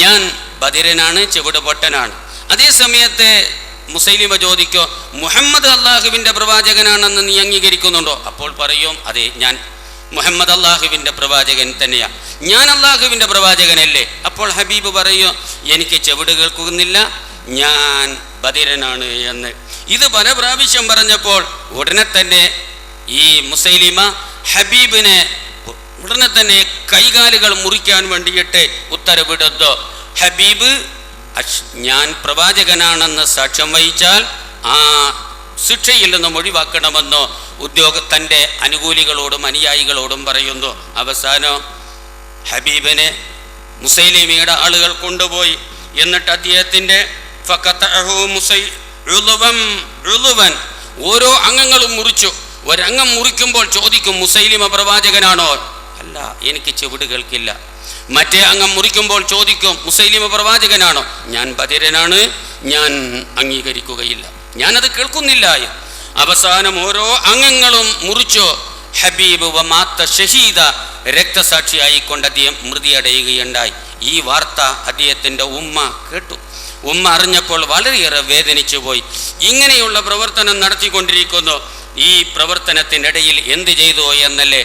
ഞാൻ ബധിരനാണ്, ചെവിട് പൊട്ടനാണ്. അതേ സമയത്ത് മുസൈലിമ ചോദിക്കോ, മുഹമ്മദ് അള്ളാഹുവിൻ്റെ പ്രവാചകനാണെന്ന് നീ അംഗീകരിക്കുന്നുണ്ടോ? അപ്പോൾ പറയും, അതെ, ഞാൻ മുഹമ്മദ് അള്ളാഹുവിൻ്റെ പ്രവാചകൻ തന്നെയാ, ഞാൻ അള്ളാഹുവിൻ്റെ പ്രവാചകനല്ലേ? അപ്പോൾ ഹബീബ് പറയോ, എനിക്ക് ചെവിട് കേൾക്കുന്നില്ല, ഞാൻ ബധിരനാണ് എന്ന്. ഇത് പല പ്രാവശ്യം പറഞ്ഞപ്പോൾ ഉടനെ തന്നെ ഈ മുസൈലിമ ഹബീബിനെ ഉടനെ തന്നെ കൈകാലുകൾ മുറിക്കാൻ വേണ്ടിയിട്ട് ഉത്തരവിടുന്നു. ഹബീബ് ഞാൻ പ്രവാചകനാണെന്ന് സാക്ഷ്യം വഹിച്ചാൽ ആ ശിക്ഷയിൽ നിന്നും ഒഴിവാക്കണമെന്നോ തൻ്റെ അനുകൂലികളോടും അനുയായികളോടും പറയുന്നു. അവസാനം ഹബീബിനെ മുസൈലിമയുടെ ആളുകൾ കൊണ്ടുപോയി. എന്നിട്ട് അദ്ദേഹത്തിൻ്റെ ഓരോ അംഗങ്ങളും മുറിച്ചു. ഒരംഗം മുറിക്കുമ്പോൾ ചോദിക്കും, മുസൈലിമ പ്രവാചകനാണോ? അല്ല, എനിക്ക് ചെവിട് കേൾക്കില്ല. മറ്റേ അംഗം മുറിക്കുമ്പോൾ ചോദിക്കും, മുസൈലിമ പ്രവാചകനാണോ? ഞാൻ ബധിരനാണ്, ഞാൻ അംഗീകരിക്കുകയില്ല, ഞാനത് കേൾക്കുന്നില്ല. അവസാനം ഓരോ അംഗങ്ങളും മുറിച്ചു. ഹബീബ് വമാത്ത ഷഹീദ, രക്തസാക്ഷിയായിക്കൊണ്ട് അദ്ദേഹം മൃതിയടയുകയുണ്ടായി. ഈ വാർത്ത അദ്ദേഹത്തിൻ്റെ ഉമ്മ കേട്ടു. ഉമ്മ അറിഞ്ഞപ്പോൾ വളരെയേറെ വേദനിച്ചു പോയി. ഇങ്ങനെയുള്ള പ്രവർത്തനം നടത്തിക്കൊണ്ടിരിക്കുന്നു. ഈ പ്രവർത്തനത്തിനിടയിൽ എന്ത് ചെയ്തു എന്നല്ലേ,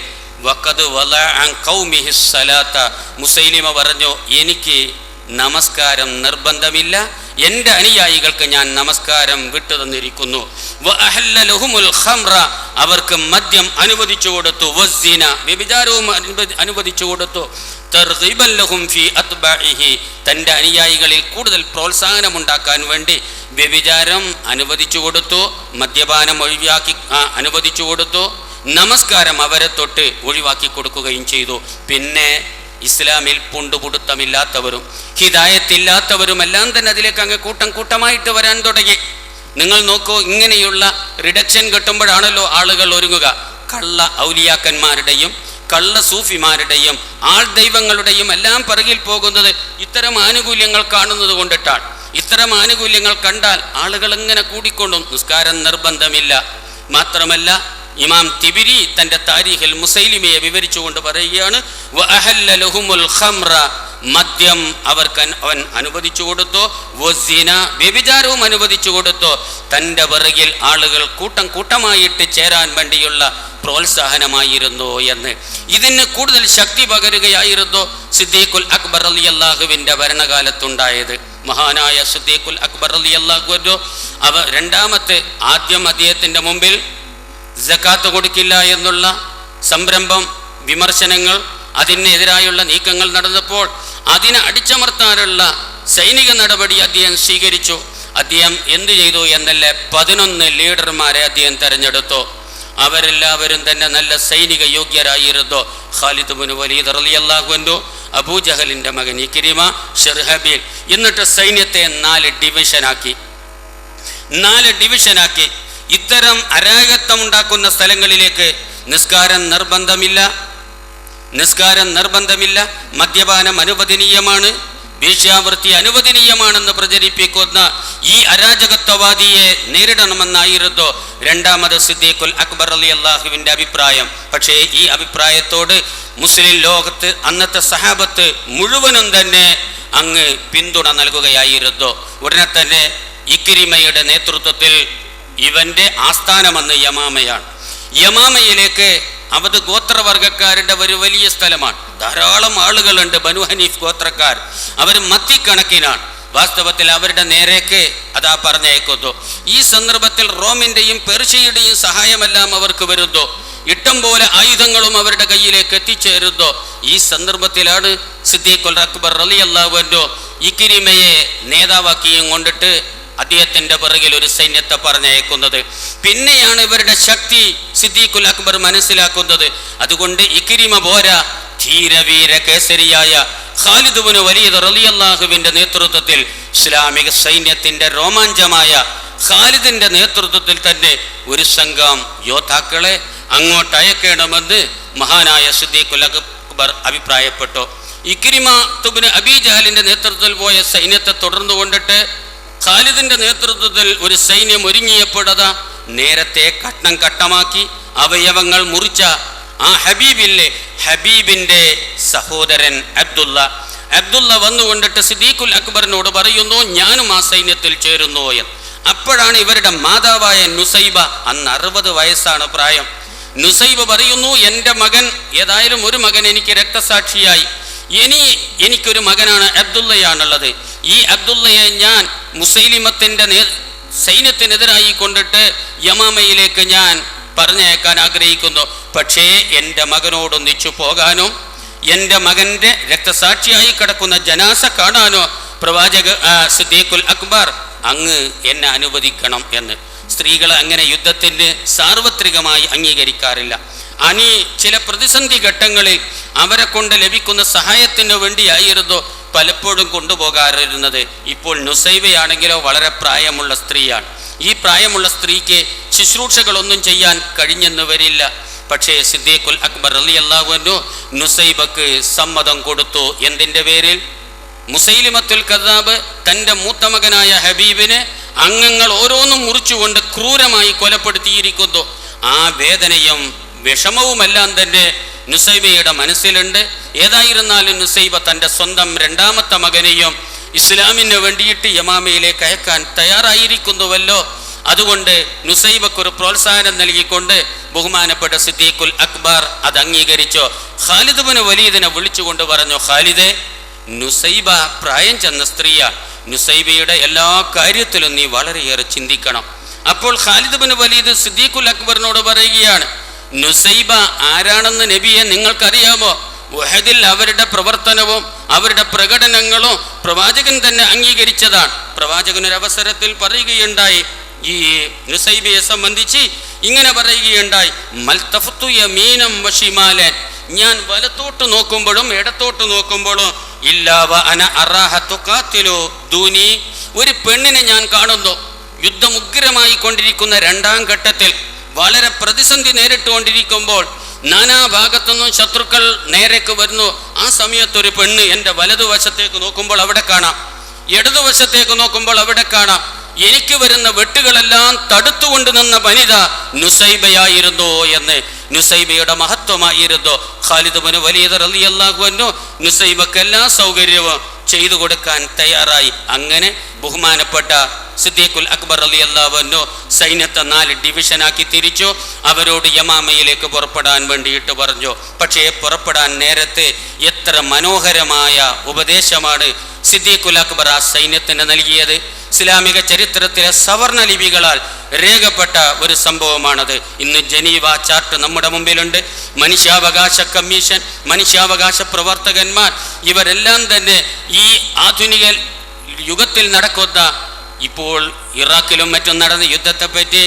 വഖദ് വലഅൻ ഖൗമിഹി സ്വലാത്ത, മുസൈലിമ പറഞ്ഞു, എനിക്ക് നമസ്കാരം നിർബന്ധമില്ല, എൻ്റെ അനുയായികൾക്ക് ഞാൻ നമസ്കാരം വിട്ടു തന്നിരിക്കുന്നു. വഅഹല്ല ലഹുമുൽ ഖംറ, അവർക്ക് മദ്യം അനുവദിച്ചു കൊടുത്തു. വസ്സിന, വ്യഭിചാരവും അനുവദിച്ചു കൊടുത്തു. തർഗീബൻ ലഹും ഫീ അത്ബാഇഹി, തൻ്റെ അനുയായികളിൽ കൂടുതൽ പ്രോത്സാഹനമുണ്ടാക്കാൻ വേണ്ടി വ്യഭിചാരം അനുവദിച്ചു കൊടുത്തു, മദ്യപാനം ഒഴിവാക്കി അനുവദിച്ചു കൊടുത്തു, നമസ്കാരം അവരെ തൊട്ട് ഒഴിവാക്കി കൊടുക്കുകയും ചെയ്തു. പിന്നെ ഇസ്ലാമിൽ പുണ്ടുപുടുത്തമില്ലാത്തവരും ഹിദായത്തില്ലാത്തവരും എല്ലാം തന്നെ അതിലേക്ക് അങ്ങ് കൂട്ടം കൂട്ടമായിട്ട് വരാൻ തുടങ്ങി. നിങ്ങൾ നോക്കൂ, ഇങ്ങനെയുള്ള റിഡക്ഷൻ കിട്ടുമ്പോഴാണല്ലോ ആളുകൾ ഒരുങ്ങുക. കള്ള ഔലിയാക്കന്മാരുടെയും കള്ള സൂഫിമാരുടെയും ആൾ ദൈവങ്ങളുടെയും എല്ലാം പിറകിൽ പോകുന്നത് ഇത്തരം ആനുകൂല്യങ്ങൾ കാണുന്നത് കൊണ്ടിട്ടാണ്. ഇത്തരം ആനുകൂല്യങ്ങൾ കണ്ടാൽ ആളുകൾ ഇങ്ങനെ കൂടിക്കൊണ്ടും. നിസ്കാരം നിർബന്ധമില്ല. മാത്രമല്ല, ഇമാം തിബിരി തൻ്റെ താരീഖിൽ മുസൈലിമയെ വിവരിച്ചുകൊണ്ട് പറയുകയാണ്, വഅഹല്ല ലഹുമുൽ ഖംറ, മദ്യം അവർക്ക് അവൻ അനുവദിച്ചു കൊടുത്തു. വസ്സിന, വ്യഭിചാരവും അനുവദിച്ചു കൊടുത്തു. തൻ്റെ പിറകിൽ ആളുകൾ കൂട്ടം കൂട്ടമായിട്ട് ചേരാൻ വേണ്ടിയുള്ള പ്രോത്സാഹനമായിരുന്നു എന്ന്. ഇതിന് കൂടുതൽ ശക്തി പകരുകയായിരുന്നു സിദ്ദീഖുൽ അക്ബർ റളിയല്ലാഹുവിൻ്റെ ഭരണകാലത്തുണ്ടായത്. മഹാനായ സിദ്ദീഖുൽ അക്ബർ റളിയല്ലാഹു ആദ്യം അദ്ദേഹത്തിൻ്റെ മുമ്പിൽ സകാത്ത് കൊടുക്കില്ല എന്നുള്ള സംരംഭം, വിമർശനങ്ങൾ, അതിനെതിരായുള്ള നീക്കങ്ങൾ നടന്നപ്പോൾ അതിനെ അടിച്ചമർത്താനുള്ള സൈനിക നടപടി അദ്ദേഹം സ്വീകരിച്ചു. അദ്ദേഹം എന്തു ചെയ്തു എന്നല്ല, 11 ലീഡർമാരെ അദ്ദേഹം തെരഞ്ഞെടുത്തു. അവരെല്ലാവരും തന്നെ നല്ല സൈനിക യോഗ്യരായിരുന്നു. ഖാലിദ് ഇബ്നു വലീദ് റളിയല്ലാഹു അൻഹു, അബൂജഹലിൻ്റെ മകൻ ഇക്രിമ, ശർഹബീൽ. എന്നിട്ട് സൈന്യത്തെ 4 ഡിവിഷനാക്കി. ഇത്തരം അരാജകത്വമുണ്ടാക്കുന്ന സ്ഥലങ്ങളിലേക്ക് നിസ്കാരം നിർബന്ധമില്ല, മദ്യപാനം അനുവദനീയമാണ്, വേശ്യാവൃത്തി അനുവദനീയമാണെന്ന് പ്രചരിപ്പിക്കുന്ന ഈ അരാജകത്വവാദിയെ നേരിടണമെന്നായിരുന്നു രണ്ടാമത് സിദ്ദീഖുൽ അക്ബർ റളിയല്ലാഹുവിൻ്റെ അഭിപ്രായം. പക്ഷേ ഈ അഭിപ്രായത്തോട് മുസ്ലിം ലോകത്ത് അന്നത്തെ സഹാബത്ത് മുഴുവനും തന്നെ അങ്ങ് പിന്തുണ നൽകുകയായിരുന്നു. ഉടനെ തന്നെ ഇക്രിമയുടെ നേതൃത്വത്തിൽ ഇവൻ്റെ ആസ്ഥാനമെന്ന് യമാമയാണ്. യമാമയിലേക്ക് അവത് ഗോത്രവർഗക്കാരുടെ ഒരു വലിയ സ്ഥലമാണ്. ധാരാളം ആളുകളുണ്ട്, ബനു ഹനീഫ് ഗോത്രക്കാർ. അവർ മത്തിക്കണക്കിനാണ്. വാസ്തവത്തിൽ അവരുടെ നേരേക്ക് അതാ പറഞ്ഞയക്കുന്നു. ഈ സന്ദർഭത്തിൽ റോമിൻ്റെയും പെർഷ്യയുടെയും സഹായമെല്ലാം അവർക്ക് വരുന്നു. ഇഷ്ടം പോലെ ആയുധങ്ങളും അവരുടെ കയ്യിലേക്ക് എത്തിച്ചേരുന്നു. ഈ സന്ദർഭത്തിലാണ് സിദ്ദീഖുൽ അക്ബർ റളിയല്ലാഹു അൻഹു ഇക്രിമയെ നേതാവാക്കിയും കൊണ്ടിട്ട് അദ്ദേഹത്തിൻ്റെ പിറകിൽ ഒരു സൈന്യത്തെ പറഞ്ഞയക്കുന്നത്. പിന്നെയാണ് ഇവരുടെ ശക്തി സിദ്ദീഖുൽ അക്ബർ മനസ്സിലാക്കുന്നത്. അതുകൊണ്ട് ഇക്രിമ പോരാ, ധീരവീര കേസരിയായ ഖാലിദ് ഇബ്നു വലീദ് റളിയല്ലാഹുവിൻ്റെ നേതൃത്വത്തിൽ ഇസ്ലാമിക സൈന്യത്തിൻ്റെ രോമാഞ്ചമായ ഖാലിദിന്റെ നേതൃത്വത്തിൽ തന്നെ ഒരു സംഘം യോദ്ധാക്കളെ അങ്ങോട്ട് അയക്കണമെന്ന് മഹാനായ സിദ്ദീഖുൽ അക്ബർ അഭിപ്രായപ്പെട്ടു. ഇക്രിമ ഇബ്നു അബീ ജഹലിന്റെ നേതൃത്വത്തിൽ പോയ സൈന്യത്തെ തുടർന്നു കൊണ്ടിട്ട് ഖാലിദിന്റെ നേതൃത്വത്തിൽ ഒരു സൈന്യം ഒരുങ്ങിയപ്പോഴത നേരത്തെ കട്ടം കട്ടമാക്കി അവയവങ്ങൾ മുറിച്ച ആ ഹബീബിന്റെ സഹോദരൻ അബ്ദുള്ള വന്നുകൊണ്ടിട്ട് സിദ്ദീഖുൽ അക്ബറിനോട് പറയുന്നു, ഞാനും ആ സൈന്യത്തിൽ ചേരുന്നു എന്ന്. അപ്പോഴാണ് ഇവരുടെ മാതാവായ നുസൈബ, അന്ന് 60 വയസ്സാണ് പ്രായം. നുസൈബ പറയുന്നു, എൻ്റെ മകൻ, ഏതായാലും ഒരു മകൻ എനിക്ക് രക്തസാക്ഷിയായി, എനിക്കൊരു മകനാണ് അബ്ദുള്ളയാണുള്ളത്. ഈ അബ്ദുള്ളയെ ഞാൻ മുസൈലിമത്തിന്റെ സൈന്യത്തിനെതിരായി കൊണ്ടിട്ട് യമാമയിലേക്ക് ഞാൻ പറഞ്ഞയക്കാൻ ആഗ്രഹിക്കുന്നു. പക്ഷേ എൻ്റെ മകനോടൊന്നിച്ചു പോകാനോ എൻ്റെ മകൻ്റെ രക്തസാക്ഷിയായി കിടക്കുന്ന ജനാസ കാണാനോ പ്രവാചക സിദ്ദീഖുൽ അക്ബർ അങ്ങ് എന്നെ അനുവദിക്കണം എന്ന്. സ്ത്രീകൾ അങ്ങനെ യുദ്ധത്തിന് സാർവത്രികമായി അംഗീകരിക്കാറില്ല. ചില പ്രതിസന്ധി ഘട്ടങ്ങളിൽ അവരെ കൊണ്ട് ലഭിക്കുന്ന സഹായത്തിന് വേണ്ടിയായിരുന്നു പലപ്പോഴും കൊണ്ടുപോകാറിരുന്നത്. ഇപ്പോൾ നുസൈബയാണെങ്കിലോ വളരെ പ്രായമുള്ള സ്ത്രീയാണ്. ഈ പ്രായമുള്ള സ്ത്രീക്ക് ശുശ്രൂഷകളൊന്നും ചെയ്യാൻ കഴിഞ്ഞെന്ന് വരില്ല. പക്ഷേ സിദ്ദീഖുൽ അക്ബർ റളിയല്ലാഹു അൻഹു നുസൈബക്ക് സമ്മതം കൊടുത്തു. എന്തിൻ്റെ പേരിൽ? മുസൈലിമത്തുൽ കദ്ദാബ് തൻ്റെ മൂത്ത മകനായ ഹബീബിനെ അംഗങ്ങൾ ഓരോന്നും മുറിച്ചുകൊണ്ട് ക്രൂരമായി കൊലപ്പെടുത്തിയിരിക്കുന്നു. ആ വേദനയും വിഷമവുമെല്ലാം തന്നെ നുസൈബയുടെ മനസ്സിലുണ്ട്. ഏതായിരുന്നാലും നുസൈബ തൻ്റെ സ്വന്തം 2ാമത്തെ മകനെയും ഇസ്ലാമിന് വേണ്ടിയിട്ട് യമാമയിലേക്ക് അയക്കാൻ തയ്യാറായിരിക്കുന്നുവല്ലോ. അതുകൊണ്ട് നുസൈബക്കൊരു പ്രോത്സാഹനം നൽകിക്കൊണ്ട് ബഹുമാനപ്പെട്ട സിദ്ദീഖുൽ അക്ബർ അത് അംഗീകരിച്ചു. ഖാലിദ് ഇബ്നു വലീദിനെ വിളിച്ചുകൊണ്ട് പറഞ്ഞു, ഖാലിദേ, നുസൈബ പ്രായം ചെന്ന സ്ത്രീയാണ്. നുസൈബയുടെ എല്ലാ കാര്യത്തിലും നീ വളരെയേറെ ചിന്തിക്കണം. അപ്പോൾ ഖാലിദ് ഇബ്നു വലീദ് സിദ്ദീഖുൽ അക്ബറിനോട് പറയുകയാണ്, നുസൈബ ആരാണെന്ന് നബിയെ നിങ്ങൾക്കറിയാമോ? ഉഹദിൽ അവരുടെ പ്രവർത്തനവും അവരുടെ പ്രകടനങ്ങളും പ്രവാചകൻ തന്നെ അംഗീകരിച്ചതാണ്. പ്രവാചകനൊരവസരത്തിൽ പറയുകയുണ്ടായി, ഈ നുസൈബയെ സംബന്ധിച്ച് ഇങ്ങനെ പറയുകയുണ്ടായി, മൽതഫത്തു യമീനം വശിമാലൻ, ഞാൻ വലത്തോട്ട് നോക്കുമ്പോഴും ഇടത്തോട്ട് നോക്കുമ്പോഴും ഇല്ലാവ അന അറാഹത്തു ഖാതിലു ദൂനി, ഒരു പെണ്ണിനെ ഞാൻ കാണുന്നു. യുദ്ധം ഉഗ്രമായി കൊണ്ടിരിക്കുന്ന 2ാം ഘട്ടത്തിൽ വളരെ പ്രതിസന്ധി നേരിട്ടുകൊണ്ടിരിക്കുമ്പോൾ നാനാഭാഗത്തുനിന്നും ശത്രുക്കൾ നേരേക്ക് വരുന്നു. ആ സമയത്തൊരു പെണ്ണ് എൻ്റെ വലതുവശത്തേക്ക് നോക്കുമ്പോൾ അവിടെ കാണാം, ഇടതുവശത്തേക്ക് നോക്കുമ്പോൾ അവിടെ കാണാം. എനിക്ക് വരുന്ന വെട്ടുകളെല്ലാം തടുത്തുകൊണ്ട് നിന്ന വനിത നുസൈബയായിരുന്നു എന്ന്. നുസൈബയുടെ മഹത്വമായിരുന്നു. ഖാലിദ് ഇബ്നു വലീദ് റളിയല്ലാഹു അൻഹു നുസൈബക്ക് എല്ലാ സൗകര്യവും ചെയ്തു കൊടുക്കാൻ തയ്യാറായി. അങ്ങനെ ബഹുമാനപ്പെട്ട സിദ്ദീഖുൽ അക്ബർ റളിയല്ലാഹു അൻഹു സൈന്യത്തെ 4 ഡിവിഷനാക്കി തിരിച്ചു. അവരോട് യമാമയിലേക്ക് പുറപ്പെടാൻ വേണ്ടിയിട്ട് പറഞ്ഞു. പക്ഷേ പുറപ്പെടാൻ നേരത്തെ എത്ര മനോഹരമായ ഉപദേശമാണ് സിദ്ദീഖുൽ അക്ബർ ആ സൈന്യത്തിന് നൽകിയത്. ഇസ്ലാമിക ചരിത്രത്തിലെ സവർണ ലിപികളാൽ രേഖപ്പെട്ട ഒരു സംഭവമാണത്. ഇന്ന് ജനീവ ചാർട്ട് നമ്മുടെ മുമ്പിലുണ്ട്. മനുഷ്യാവകാശ കമ്മീഷൻ, മനുഷ്യാവകാശ പ്രവർത്തകന്മാർ, ഇവരെല്ലാം തന്നെ ഈ ആധുനിക യുഗത്തിൽ നടക്കുന്ന, ഇപ്പോൾ ഇറാഖിലും മറ്റും നടന്ന യുദ്ധത്തെപ്പറ്റി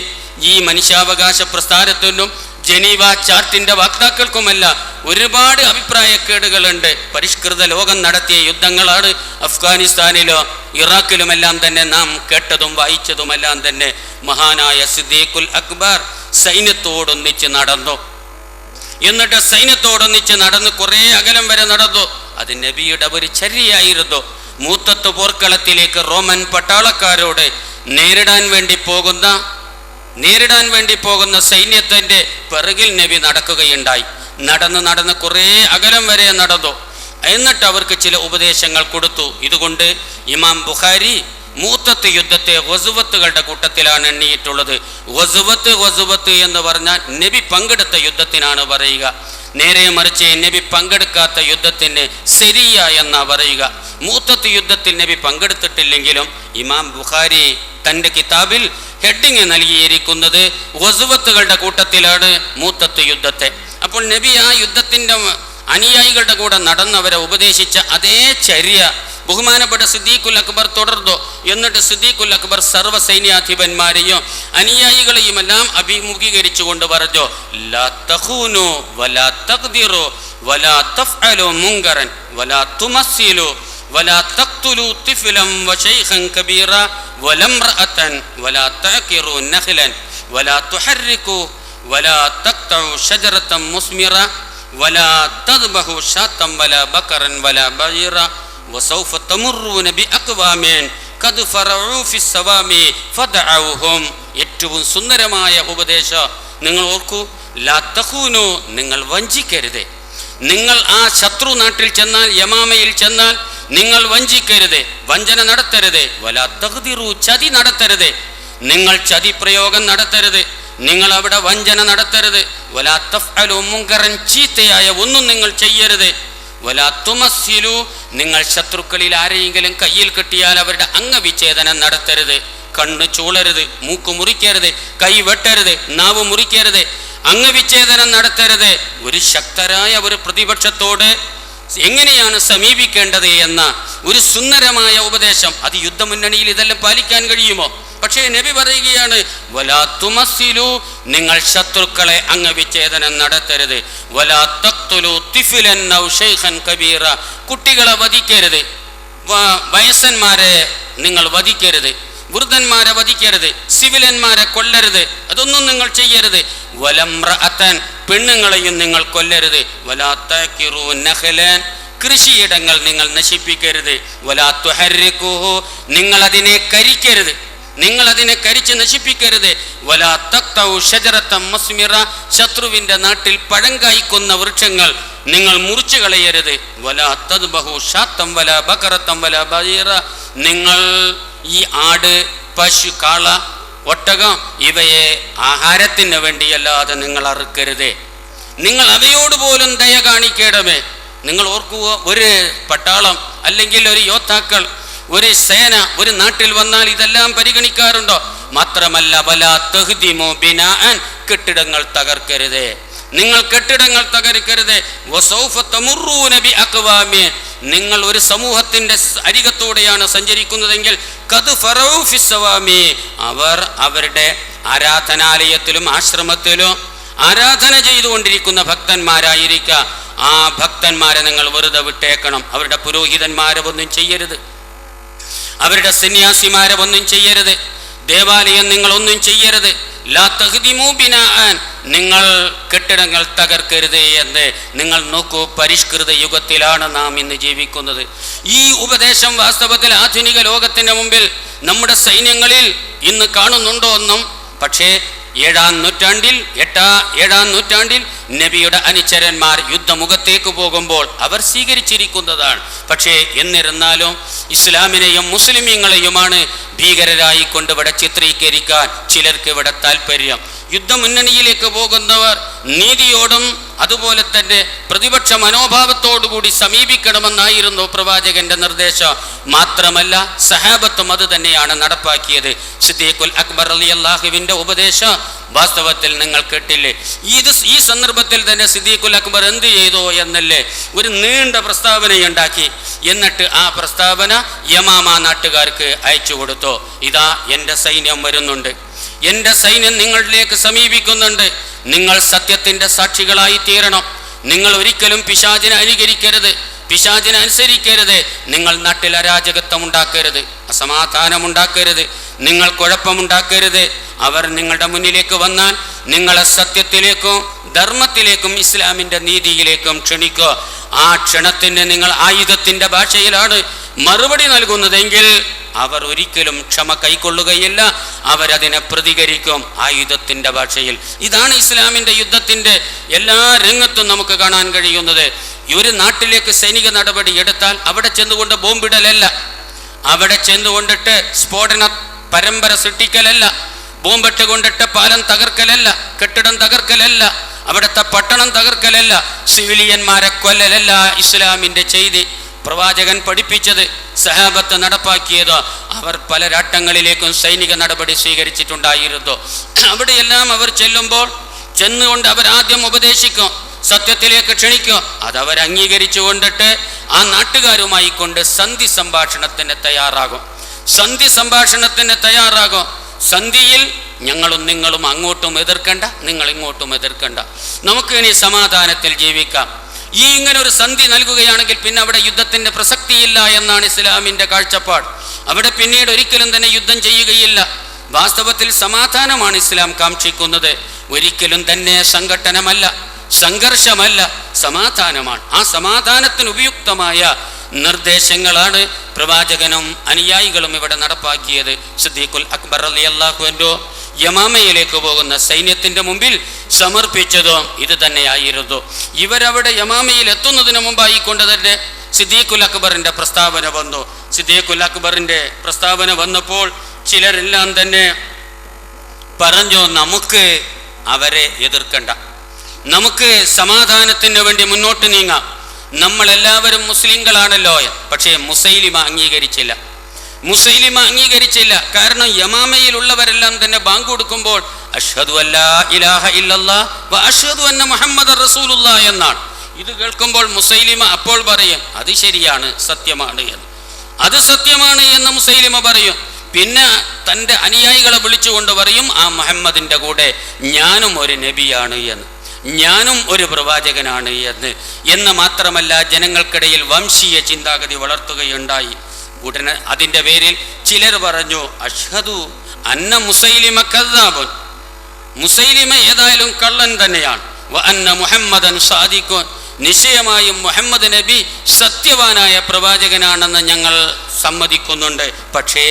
ഈ മനുഷ്യാവകാശ പ്രസ്ഥാനത്തിനും ജനീവ ചാർട്ടിൻ്റെ വക്താക്കൾക്കുമല്ല ഒരുപാട് അഭിപ്രായക്കേടുകളുണ്ട്. പരിഷ്കൃത ലോകം നടത്തിയ യുദ്ധങ്ങളാണ് അഫ്ഗാനിസ്ഥാനിലോ ഇറാഖിലുമെല്ലാം തന്നെ നാം കേട്ടതും വായിച്ചതുമെല്ലാം തന്നെ. മഹാനായ സിദ്ദീഖുൽ അക്ബർ സൈന്യത്തോടൊന്നിച്ച് നടന്നു. എന്നിട്ട് സൈന്യത്തോടൊന്നിച്ച് നടന്ന് കുറേ അകലം വരെ നടന്നു. അത് നബിയുടെ ഒരു ചര്യയായിരുന്നു. മൂത്തത്ത് പോർക്കളത്തിലേക്ക് റോമൻ പട്ടാളക്കാരോട് നേരിടാൻ വേണ്ടി പോകുന്ന സൈന്യത്തിൻ്റെ പിറകിൽ നബി നടക്കുകയുണ്ടായി. നടന്ന് കുറേ അകലം വരെ നടന്നു. എന്നിട്ട് അവർക്ക് ചില ഉപദേശങ്ങൾ കൊടുത്തു. ഇതുകൊണ്ട് ഇമാം ബുഖാരി മൂത്തത്ത് യുദ്ധത്തെ ഗസ്വത്തുകളുടെ കൂട്ടത്തിലാണ് എണ്ണിയിട്ടുള്ളത്. ഗസ്വത്ത് എന്ന് പറഞ്ഞാൽ നബി പങ്കെടുത്ത യുദ്ധത്തിനാണ് പറയുക. നേരെ മറിച്ച് നബി പങ്കെടുക്കാത്ത യുദ്ധത്തിന് സരിയ എന്നാ പറയുക. മൂത്തത്ത് യുദ്ധത്തിൽ നബി പങ്കെടുത്തിട്ടില്ലെങ്കിലും ഇമാം ബുഖാരി തൻ്റെ കിതാബിൽ ഹെഡിങ് നൽകിയിരിക്കുന്നത് ഗസ്വത്തുകളുടെ കൂട്ടത്തിലാണ് മൂത്തത്ത് യുദ്ധത്തെ. അപ്പോൾ നബി ആ യുദ്ധത്തിൻ്റെ അനുയായികളുടെ കൂടെ നടന്നവരെ ഉപദേശിച്ച അതേ ചര്യ ബഹുമാനപ്പെട്ട സിദ്ദീഖുൽ അക്ബർ തുടർന്നു. എന്നിട്ട് സിദ്ദീഖുൽ അക്ബർ സർവ്വ സൈന്യാധിപന്മാരെയും അനുയായികളെയും എല്ലാം അഭിമുഖീകരിച്ചുകൊണ്ട് പറഞ്ഞു, ലാ തഖൂനു വലാ തഖ്ദിറു വലാ തഫ്അലു മുൻകറൻ വലാ തുമസ്സിലു വലാ തഖ്തുലൂ തിഫ്ലൻ വശൈഖൻ കബീറ വലംറഅതൻ വലാ തഅകിറൂ നഖ്ലൻ വലാ തുഹർരികൂ വലാ തഖ്തഉ ഷജറതൻ മുസ്മിറ വലാ തദ്ബഹു ഷാത്തൻ വലാ ബക്കറൻ വലാ ബഈറ വസൗഫ തമുറൂന ബിഅഖ്വാമിൻ ഖദ് ഫറഉ ഫിസ്സവാമി ഫദഉഹും. ഏറ്റവും സുന്ദരമായ ഉപദേശം നിങ്ങൾ ഓർക്കൂ. ലാ തഖൂനു, നിങ്ങൾ വഞ്ചിക്കരുത്. നിങ്ങൾ ആ ശത്രു നാട്ടിൽ ചെന്നാൽ, യമാമയിൽ ചെന്നാൽ നിങ്ങൾ വഞ്ചിക്കരുത്, വഞ്ചന നടത്തരുത്. വലാ തഖ്ദിറു, ചതി നടത്തരുത്. നിങ്ങൾ ചതി പ്രയോഗം നടത്തരുത്, നിങ്ങൾ അവിടെ വഞ്ചന നടത്തരുത്. വലാ തഫ്അലു മുൻകറൻ, ചീത്തയായ ഒന്നും നിങ്ങൾ ചെയ്യരുത്. വലാ തുമസ്സിലു, നിങ്ങൾ ശത്രുക്കളിൽ ആരെയെങ്കിലും കയ്യിൽ കെട്ടിയാൽ അവരുടെ അംഗവിച്ഛേദനം നടത്തരുത്. കണ്ണ് ചൂളരുത്, മൂക്ക് മുറിക്കരുത്, കൈ വെട്ടരുത്, നാവ് മുറിക്കരുത്, അംഗവിച്ഛേദനം നടത്തരുത്. ഒരു ശക്തരായ ഒരു പ്രതിപക്ഷത്തോട് എങ്ങനെയാണ് സമീപിക്കേണ്ടത് എന്ന ഒരു സുന്ദരമായ ഉപദേശം. അത് യുദ്ധമുന്നണിയിൽ ഇതെല്ലാം പാലിക്കാൻ കഴിയുമോ? പക്ഷേ നബി പറയുകയാണ്, വലാ തുമസ്സിലു, നിങ്ങൾ ശത്രുക്കളെ അംഗവിച്ഛേദനം നടത്തരുത്. വലാ തഖ്തുലു തിഫ്ലൻ ഔ ശൈഖൻ കബീറ, കുട്ടികളെ വധിക്കരുത്, വയസ്സന്മാരെ നിങ്ങൾ വധിക്കരുത്, വൃദ്ധന്മാരെ വധിക്കരുത്, സിവിലന്മാരെ കൊല്ലരുത്, അതൊന്നും നിങ്ങൾ ചെയ്യരുത്. വലംറഅതൻ, പെണ്ണുങ്ങളെയും നിങ്ങൾ കൊല്ലരുത്. വലാ തഅകിറൂ നഖ്ലൻ, കൃഷിയിടങ്ങൾ നിങ്ങൾ നശിപ്പിക്കരുത്. വലാ തുഹർരികൂഹു, നിങ്ങൾ അതിനെ കരിക്കരുത്, നിങ്ങൾ അതിനെ കരിച്ച് നശിപ്പിക്കരുത്. വലാ തഖ്തഉ ഷജറതൻ മുസ്മിറ, ശത്രുവിന്റെ നാട്ടിൽ പഴം കായ്ക്കുന്ന വൃക്ഷങ്ങൾ നിങ്ങൾ മുറിച്ചു കളയരുത്. വലാ തദ്ബഹു ഷാത്തൻ വലാ ബക്കറതൻ വലാ ബഈറ, നിങ്ങൾ ഈ ആട്, പശു, കാള, ഒട്ടകം ഇവയെ ആഹാരത്തിന് വേണ്ടിയല്ലാതെ നിങ്ങൾ അറുക്കരുത്. നിങ്ങൾ അവയോട് പോലും ദയ കാണിക്കണമേ. നിങ്ങൾ ഓർക്കുക, ഒരു പട്ടാളം അല്ലെങ്കിൽ ഒരു യോദ്ധാക്കൾ, ഒരു സേന ഒരു നാട്ടിൽ വന്നാൽ ഇതെല്ലാം പരിഗണിക്കാറുണ്ടോ? മാത്രമല്ല വലാ തഹ്ദിമു ബിനാഅൻ, കെട്ടിടങ്ങൾ തകർക്കരുത്, നിങ്ങൾ കെട്ടിടങ്ങൾ തകർക്കരുത്. വസൗഫ തമുറൂന ബിഅഖ്വാമി, നിങ്ങൾ ഒരു സമൂഹത്തിന്റെ അരികത്തോടെയാണ് സഞ്ചരിക്കുന്നതെങ്കിൽ ഖദ് ഫറഉ ഫിസ്സവാമി, അവർ അവരുടെ ആരാധനാലയത്തിലും ആശ്രമത്തിലും ആരാധന ചെയ്തുകൊണ്ടിരിക്കുന്ന ഭക്തന്മാരായിരിക്കാം. ആ ഭക്തന്മാരെ നിങ്ങൾ വെറുതെ വിട്ടേക്കണം. അവരുടെ പുരോഹിതന്മാരെ ഒന്നും ചെയ്യരുത്, അവരുടെ സന്യാസിമാരെ ഒന്നും ചെയ്യരുത്, ദേവാലയം നിങ്ങൾ ഒന്നും ചെയ്യരുത്. ലാ തഹ്ദിമു ബിനാഅൻ, നിങ്ങൾ കെട്ടിടങ്ങൾ തകർക്കരുത് എന്ന് നിങ്ങൾ നോക്കൂ. പരിഷ്കൃത യുഗത്തിലാണ് നാം ഇന്ന് ജീവിക്കുന്നത്. ഈ ഉപദേശം വാസ്തവത്തിൽ ആധുനിക ലോകത്തിന്റെ മുമ്പിൽ നമ്മുടെ സൈന്യങ്ങളിൽ ഇന്ന് കാണുന്നുണ്ടോ എന്നും. പക്ഷേ ഏഴാം നൂറ്റാണ്ടിൽ നബിയുടെ അനുചരന്മാർ യുദ്ധമുഖത്തേക്ക് പോകുമ്പോൾ അവർ സ്വീകരിച്ചിരിക്കുന്നതാണ്. പക്ഷേ എന്നിരുന്നാലും ഇസ്ലാമിനെയും മുസ്ലിമീങ്ങളെയുമാണ് ഭീകരരായി കൊണ്ടിവിടെ ചിത്രീകരിക്കാൻ ചിലർക്ക് ഇവിടെ താല്പര്യം. യുദ്ധമുന്നണിയിലേക്ക് പോകുന്നവർ നീതിയോടും അതുപോലെ തന്നെ പ്രതിപക്ഷ മനോഭാവത്തോടുകൂടി സമീപിക്കണമെന്നായിരുന്നു പ്രവാചകന്റെ നിർദ്ദേശം. മാത്രമല്ല സഹാബത്തും അത് തന്നെയാണ് നടപ്പാക്കിയത്. സിദ്ദീഖുൽ അക്ബർ റളിയല്ലാഹുവിന്റെ ഉപദേശം വാസ്തവത്തിൽ നിങ്ങൾ കേട്ടില്ലേ? ഈ സന്ദർഭത്തിൽ തന്നെ സിദ്ദീഖുൽ അക്ബർ എന്ത് ചെയ്തു എന്നല്ലേ, ഒരു നീണ്ട പ്രസ്താവനയുണ്ടാക്കി. എന്നിട്ട് ആ പ്രസ്താവന യമാമ നാട്ടുകാർക്ക് അയച്ചു കൊടുത്തു. ഇതാ എൻ്റെ സൈന്യം വരുന്നുണ്ട്, എൻ്റെ സൈന്യം നിങ്ങളിലേക്ക് സമീപിക്കുന്നുണ്ട്, നിങ്ങൾ സത്യത്തിൻ്റെ സാക്ഷികളായി തീരണം, നിങ്ങൾ ഒരിക്കലും പിശാചിനെ അനുകരിക്കരുത്, പിശാചിനെ അനുസരിക്കരുത്, നിങ്ങൾ നാട്ടിൽ അരാജകത്വം ഉണ്ടാക്കരുത്, അസമാധാനമുണ്ടാക്കരുത്, നിങ്ങൾ കുഴപ്പമുണ്ടാക്കരുത്. അവർ നിങ്ങളുടെ മുന്നിലേക്ക് വന്നാൽ നിങ്ങളെ സത്യത്തിലേക്കും ധർമ്മത്തിലേക്കും ഇസ്ലാമിൻ്റെ നീതിയിലേക്കും ക്ഷണിക്കുക. ആ ക്ഷണത്തിന് നിങ്ങൾ ആയുധത്തിൻ്റെ ഭാഷയിലാണ് മറുപടി നൽകുന്നതെങ്കിൽ അവർ ഒരിക്കലും ക്ഷമ കൈക്കൊള്ളുകയില്ല, അവരതിനെ പ്രതികരിക്കും ആയുധത്തിൻ്റെ ഭാഷയിൽ. ഇതാണ് ഇസ്ലാമിൻ്റെ യുദ്ധത്തിൻ്റെ എല്ലാ രംഗത്തും നമുക്ക് കാണാൻ കഴിയുന്നത്. ഒരു നാട്ടിലേക്ക് സൈനിക നടപടി എടുത്താൽ അവിടെ ചെന്നുകൊണ്ട് ബോംബിടലല്ല, അവിടെ ചെന്നുകൊണ്ടിട്ട് സ്ഫോടന പരമ്പര സൃഷ്ടിക്കലല്ല, ബോംബിട്ട് കൊണ്ടിട്ട് പാലം തകർക്കലല്ല, കെട്ടിടം തകർക്കലല്ല, അവിടുത്തെ പട്ടണം തകർക്കലല്ല, സിവിലിയന്മാരെ കൊല്ലലല്ല ഇസ്ലാമിൻ്റെ ചെയ്തി. പ്രവാചകൻ പഠിപ്പിച്ചത്, സഹാബത്ത് നടപ്പാക്കിയത്. അവർ പല രാട്ടങ്ങളിലേക്കും സൈനിക നടപടി സ്വീകരിച്ചിട്ടുണ്ടായിരുന്നു. അവിടെയെല്ലാം അവർ ചെന്നുകൊണ്ട് അവർ ആദ്യം ഉപദേശിക്കും, സത്യത്തിലേക്ക് ക്ഷണിക്കും. അതവർ അംഗീകരിച്ചു കൊണ്ടിട്ട് ആ നാട്ടുകാരുമായി കൊണ്ട് സന്ധി സംഭാഷണത്തിന് തയ്യാറാകും. സന്ധിയിൽ ഞങ്ങളും നിങ്ങളും അങ്ങോട്ടും എതിർക്കണ്ട, നിങ്ങൾ ഇങ്ങോട്ടും എതിർക്കണ്ട, നമുക്ക് ഇനി സമാധാനത്തിൽ ജീവിക്കാം. ഈ ഇങ്ങനെ ഒരു സന്ധി നൽകുകയാണെങ്കിൽ പിന്നെ അവിടെ യുദ്ധത്തിന്റെ പ്രസക്തിയില്ല എന്നാണ് ഇസ്ലാമിന്റെ കാഴ്ചപ്പാട്. അവിടെ പിന്നീട് ഒരിക്കലും തന്നെ യുദ്ധം ചെയ്യുകയില്ല. വാസ്തവത്തിൽ സമാധാനമാണ് ഇസ്ലാം കാക്ഷിക്കുന്നത്, ഒരിക്കലും തന്നെ സംഘട്ടനമല്ല, സംഘർഷമല്ല, സമാധാനമാണ്. ആ സമാധാനത്തിന് ഉപയുക്തമായ നിർദ്ദേശങ്ങളാണ് പ്രവാചകനും അനുയായികളും ഇവിടെ നടപ്പാക്കിയത്. സിദ്ദീഖുൽ അക്ബർ റളിയല്ലാഹു അൻഹു യമാമയിലേക്ക് പോകുന്ന സൈന്യത്തിന്റെ മുമ്പിൽ സമർപ്പിച്ചതും ഇത് തന്നെയായിരുന്നു. ഇവരവിടെ യമാമയിൽ എത്തുന്നതിന് മുമ്പായിക്കൊണ്ട് തന്നെ സിദ്ദീഖുൽ അക്ബറിന്റെ പ്രസ്താവന വന്നു. സിദ്ദീഖുൽ അക്ബറിന്റെ പ്രസ്താവന വന്നപ്പോൾ ചിലരെല്ലാം തന്നെ പറഞ്ഞു, നമുക്ക് അവരെ എതിർക്കണ്ട, നമുക്ക് സമാധാനത്തിന് വേണ്ടി മുന്നോട്ട് നീങ്ങാം, നമ്മളെല്ലാവരും മുസ്ലിങ്ങളാണല്ലോ. പക്ഷേ മുസൈലിമ അംഗീകരിച്ചില്ല. കാരണം യമാമയിലുള്ളവരെല്ലാം തന്നെ ബാങ്ക് കൊടുക്കുമ്പോൾ അഷ്ഹദു അല്ലാ ഇലാഹ ഇല്ലല്ലാഹ് വ അഷ്ഹദു അന്ന മുഹമ്മദർ റസൂലുള്ളാഹ് എന്നാണ്. ഇത് കേൾക്കുമ്പോൾ മുസൈലിമ അപ്പോൾ പറയും അത് ശരിയാണ്, സത്യമാണ് എന്ന്. അത് സത്യമാണ് എന്ന് മുസൈലിമ പറയും. പിന്നെ തൻ്റെ അനുയായികളെ വിളിച്ചുകൊണ്ട് പറയും, ആ മുഹമ്മദിൻ്റെ കൂടെ ഞാനും ഒരു നബിയാണ് എന്ന്, ഞാനും ഒരു പ്രവാചകനാണ് എന്ന് മാത്രമല്ല ജനങ്ങൾക്കിടയിൽ വംശീയ ചിന്താഗതി വളർത്തുകയുണ്ടായി. ഉടനെ അതിൻ്റെ പേരിൽ ചിലർ പറഞ്ഞു, അഷ്ഹദു അന്ന മുസൈലിമ കദ്ദാബുൻ, മുസൈലിമ ഏതായാലും കള്ളൻ തന്നെയാണ്, വ അന്ന മുഹമ്മദൻ സാദിഖുൻ, നിശ്ചയമായും മുഹമ്മദ് നബി സത്യവാനായ പ്രവാചകനാണെന്ന് ഞങ്ങൾ സമ്മതിക്കുന്നുണ്ട്. പക്ഷേ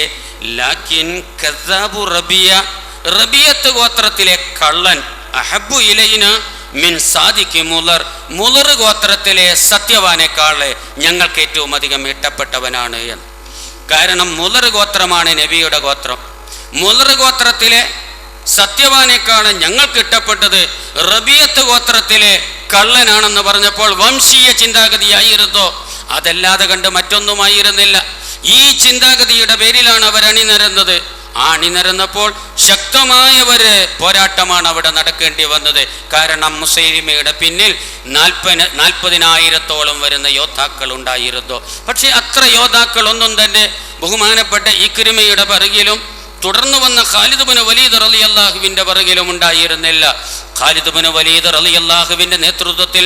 ലാക്കിൻ കദ്ദാബു റബിയത്ത് ഗോത്രത്തിലെ കള്ളൻ അഹബ്ബു ഇലൈന മിൻ സാദിഖി മുളർ ഗോത്രത്തിലെ സത്യവാനേക്കാളെ ഞങ്ങൾക്ക് ഏറ്റവും അധികം ഇഷ്ടപ്പെട്ടവനാണ് എന്ന്. കാരണം മുളർ ഗോത്രമാണ് നബിയുടെ ഗോത്രം. മുളർ ഗോത്രത്തിലെ സത്യവാനേക്കാണ് ഞങ്ങൾക്ക് ഇഷ്ടപ്പെട്ടത് റബിയത്ത് ഗോത്രത്തിലെ കള്ളനാണെന്ന് പറഞ്ഞപ്പോൾ വംശീയ ചിന്താഗതിയായിരുന്നോ? അതല്ലാതെ കണ്ട് മറ്റൊന്നുമായിരുന്നില്ല. ഈ ചിന്താഗതിയുടെ പേരിലാണ് അവർ അണിനിരന്നത്. ആ അണിനിരന്നപ്പോൾ ശക്തമായ ഒരു പോരാട്ടമാണ് അവിടെ നടക്കേണ്ടി വന്നത്. കാരണം മുസൈലിമയുടെ പിന്നിൽ 40,000-ഓളം വരുന്ന യോദ്ധാക്കൾ ഉണ്ടായിരുന്നു. പക്ഷേ അത്ര യോദ്ധാക്കളൊന്നും തന്നെ ബഹുമാനപ്പെട്ട ഇക്രിമയുടെ പിറകിലും തുടർന്നു വന്ന ഖാലിദ് ബിൻ വലീദ് റളിയല്ലാഹുവിന്റെ പിറകിലും ഉണ്ടായിരുന്നില്ല. ഖാലിദ് ബിൻ വലീദ് റളിയല്ലാഹുവിന്റെ നേതൃത്വത്തിൽ